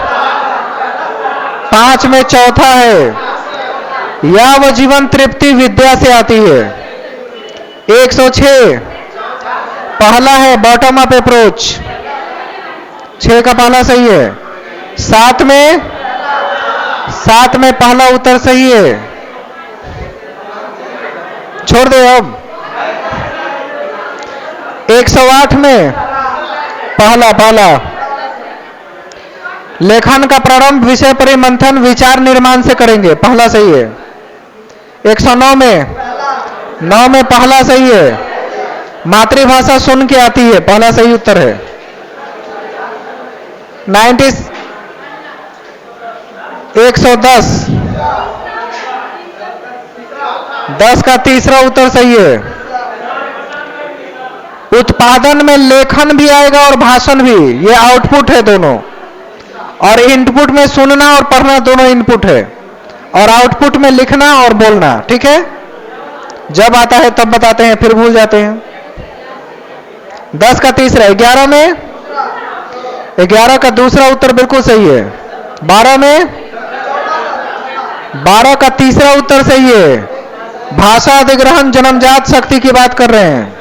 5 में चौथा है, या वह जीवन तृप्ति विद्या से आती है। 106 पहला है बॉटम अप अप्रोच, 6 का पहला सही है। 7 में पहला उत्तर सही है, छोड़ दे अब। 108 में पहला लेखन का प्रारंभ विषय परिमंथन विचार निर्माण से करेंगे, पहला सही है। 109 में पहला सही है। मातृभाषा सुन के आती है, पहला सही उत्तर है। 110 10 का तीसरा उत्तर सही है। उत्पादन में लेखन भी आएगा और भाषण भी, ये आउटपुट है दोनों, और इनपुट में सुनना और पढ़ना दोनों इनपुट है, और आउटपुट में लिखना और बोलना, ठीक है। जब आता है तब बताते हैं, फिर भूल जाते हैं। 10 का तीसरा। 11 का दूसरा उत्तर बिल्कुल सही है। 12 का तीसरा उत्तर सही है। भाषा अधिग्रहण जन्मजात शक्ति की बात कर रहे हैं।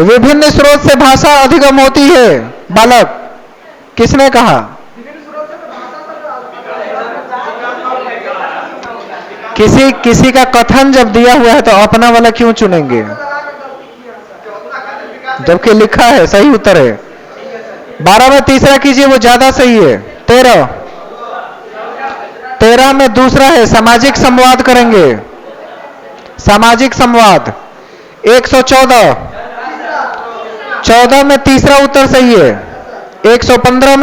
विभिन्न स्रोत से भाषा अधिगम होती है बालक, किसने कहा? किसी का कथन जब दिया हुआ है तो अपना वाला क्यों चुनेंगे, जबकि लिखा है सही उत्तर है। 12 में तीसरा कीजिए, वो ज्यादा सही है। 13 में दूसरा है, सामाजिक संवाद करेंगे, सामाजिक संवाद। 114 में तीसरा उत्तर सही है। 115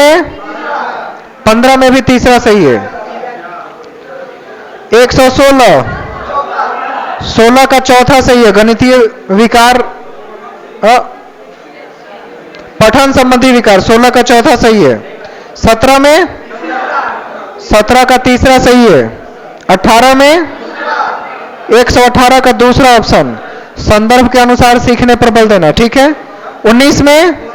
में भी तीसरा सही है। 116 16 का चौथा सही है, गणितीय विकार पठन संबंधी विकार 16 का चौथा सही है। 17 में 17 का तीसरा सही है। 18 में 118 का दूसरा ऑप्शन, संदर्भ के अनुसार सीखने पर बल देना, ठीक है। 19 में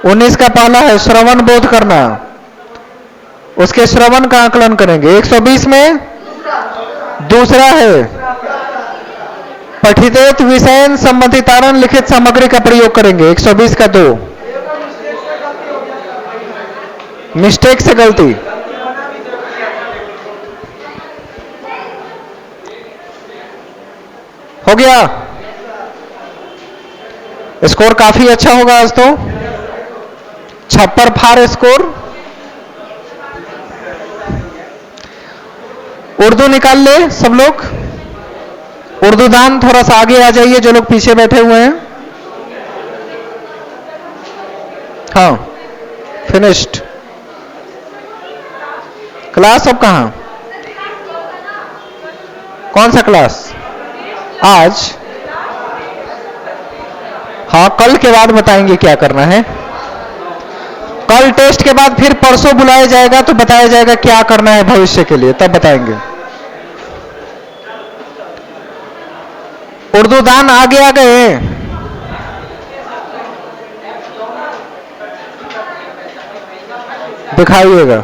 19 का पहला है श्रवण बोध करना, उसके श्रवण का आकलन करेंगे। 120 में दूसरा है पठितेत विषयन संबंधितारण लिखित सामग्री का प्रयोग करेंगे। 120 का 2 मिस्टेक से गलती। हो गया, स्कोर काफी अच्छा होगा आज तो, छप्पर फार स्कोर। उर्दू निकाल ले सब लोग, उर्दू दान थोड़ा सा आगे आ जाइए जो लोग पीछे बैठे हुए हैं। हाँ फिनिश्ड। क्लास अब कहां, कौन सा क्लास आज? हाँ कल के बाद बताएंगे क्या करना है। कल टेस्ट के बाद फिर परसों बुलाया जाएगा तो बताया जाएगा क्या करना है भविष्य के लिए, तब बताएंगे। उर्दू दान आगे आ गए, दिखाइएगा।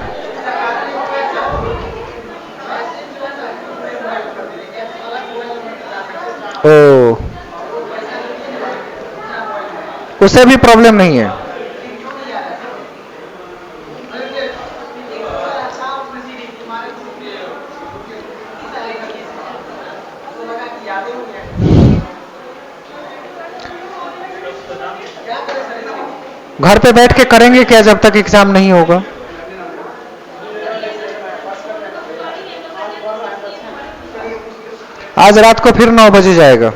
ओ उसे भी प्रॉब्लम नहीं है। घर पे बैठ के करेंगे क्या जब तक एग्जाम नहीं होगा? आज रात को फिर 9 बजे जाएगा।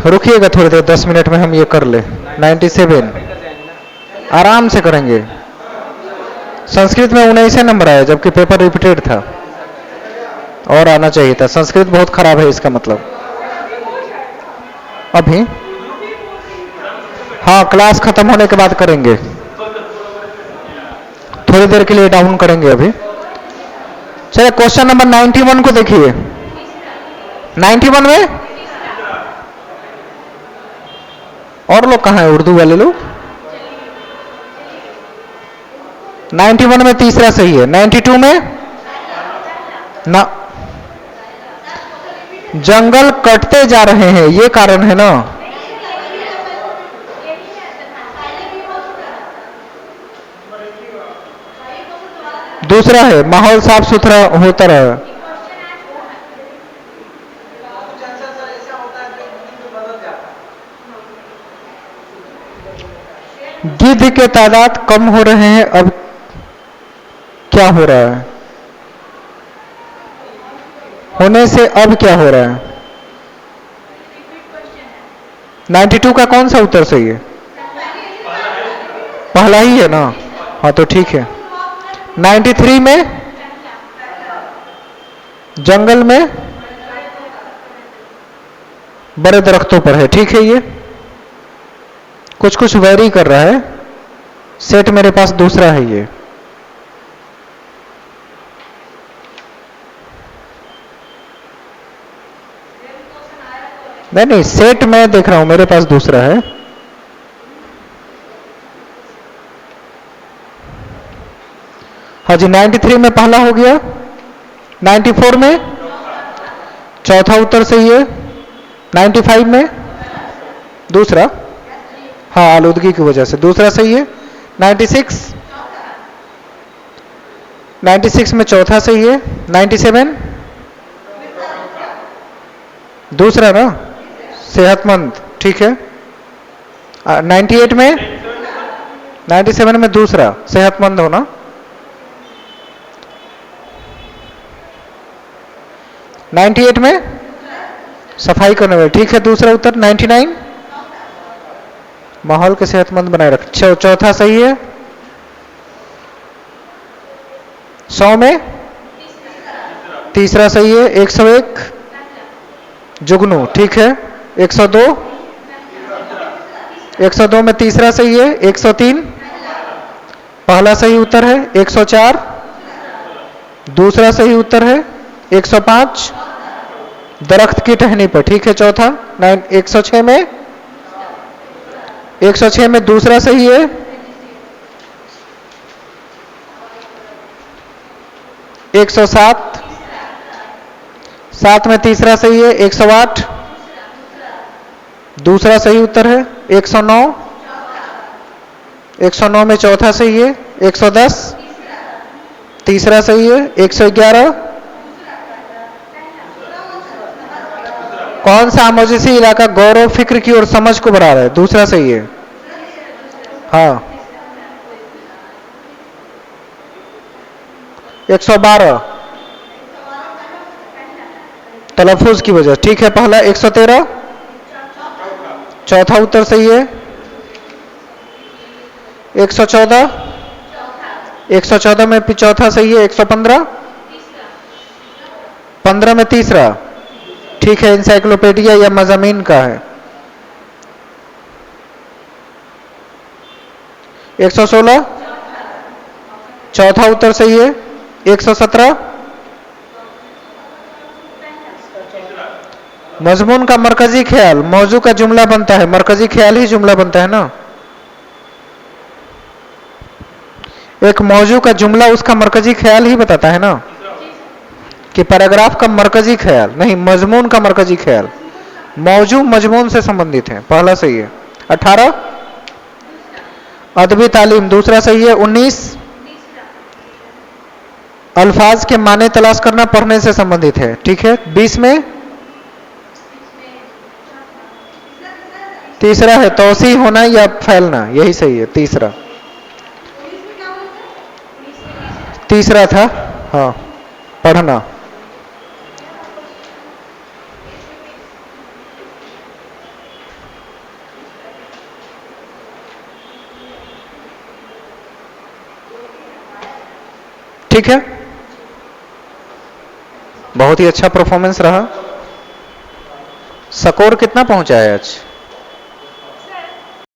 रुकिएगा थोड़ी देर, 10 मिनट में हम ये कर ले। 97 आराम से करेंगे। संस्कृत में 19 नंबर आया जबकि पेपर रिपीटेड था, और आना चाहिए था। संस्कृत बहुत खराब है इसका मतलब। अभी हाँ क्लास खत्म होने के बाद करेंगे, थोड़ी देर के लिए डाउन करेंगे अभी। चलिए क्वेश्चन नंबर 91 को देखिए। 91 में और लोग कहां हैं, उर्दू वाले लोग? 91 में तीसरा सही है। 92 में ना, जंगल कटते जा रहे हैं ये कारण है ना। दूसरा है माहौल साफ सुथरा होता रहा। गिद्ध के तादाद कम हो रहे हैं, अब क्या हो रहा है? होने से अब क्या हो रहा है? 92 का कौन सा उत्तर सही है? पहला ही है ना, हाँ तो ठीक है। 93 में जंगल में बड़े दरख्तों पर है, ठीक है। ये कुछ कुछ वेरी कर रहा है, सेट मेरे पास दूसरा है ये। नहीं सेट मैं देख रहा हूं, मेरे पास दूसरा है। हाँ जी 93 में पहला हो गया। 94 में चौथा उत्तर सही है। 95 में दूसरा, हाँ आलूदगी की वजह से दूसरा सही है। 96 में चौथा सही है। 97 दूसरा ना, सेहतमंद, ठीक है। 98 में 97 में दूसरा सेहतमंद होना। 98 में सफाई करने वाले, ठीक है दूसरा उत्तर। 99 माहौल के सेहतमंद बनाए रख, चौथा सही है। 100 में तीसरा सही है। 101 जुगनू, ठीक है। 102, 102 में तीसरा सही है। 103 पहला सही उत्तर है। 104 दूसरा सही उत्तर है। 105 दरख्त की टहनी पर, ठीक है, चौथा। 106 में 106 में दूसरा सही है। 107 7 में तीसरा सही है। 108 दूसरा सही उत्तर है। 109 109 में चौथा सही है। 110 तीसरा सही है। 111 कौन सा मौजूसी इलाका गौरव फिक्र की और समझ को बढ़ा रहा है? दूसरा सही है। हाँ। 112 तलफुज की वजह, ठीक है, पहला। 113 चौथा उत्तर सही है। 114 114 में चौथा सही है। 115 15 में तीसरा, ठीक है, इंसाइक्लोपीडिया या मज़ामीन का है। 116 चौथा उत्तर सही है। 117 मजमून का मरकजी ख्याल मौजू का जुमला बनता है, मरकजी ख्याल ही जुमला बनता है ना। एक मौजू का जुमला उसका मरकजी ख्याल ही बताता है ना, कि पैराग्राफ का मरकजी ख्याल नहीं, मजमून का मरकजी ख्याल। मौजू मजमून से संबंधित है, पहला सही है। 18 अदबी तालीम दूसरा सही है। 19 अल्फाज के माने तलाश करना पढ़ने से संबंधित है, ठीक है। 20 में तीसरा है तौसी होना या फैलना, यही सही है, तीसरा तीसरा था, हाँ, पढ़ना। ठीक है, बहुत ही अच्छा परफॉर्मेंस रहा। स्कोर कितना पहुंचा है आज?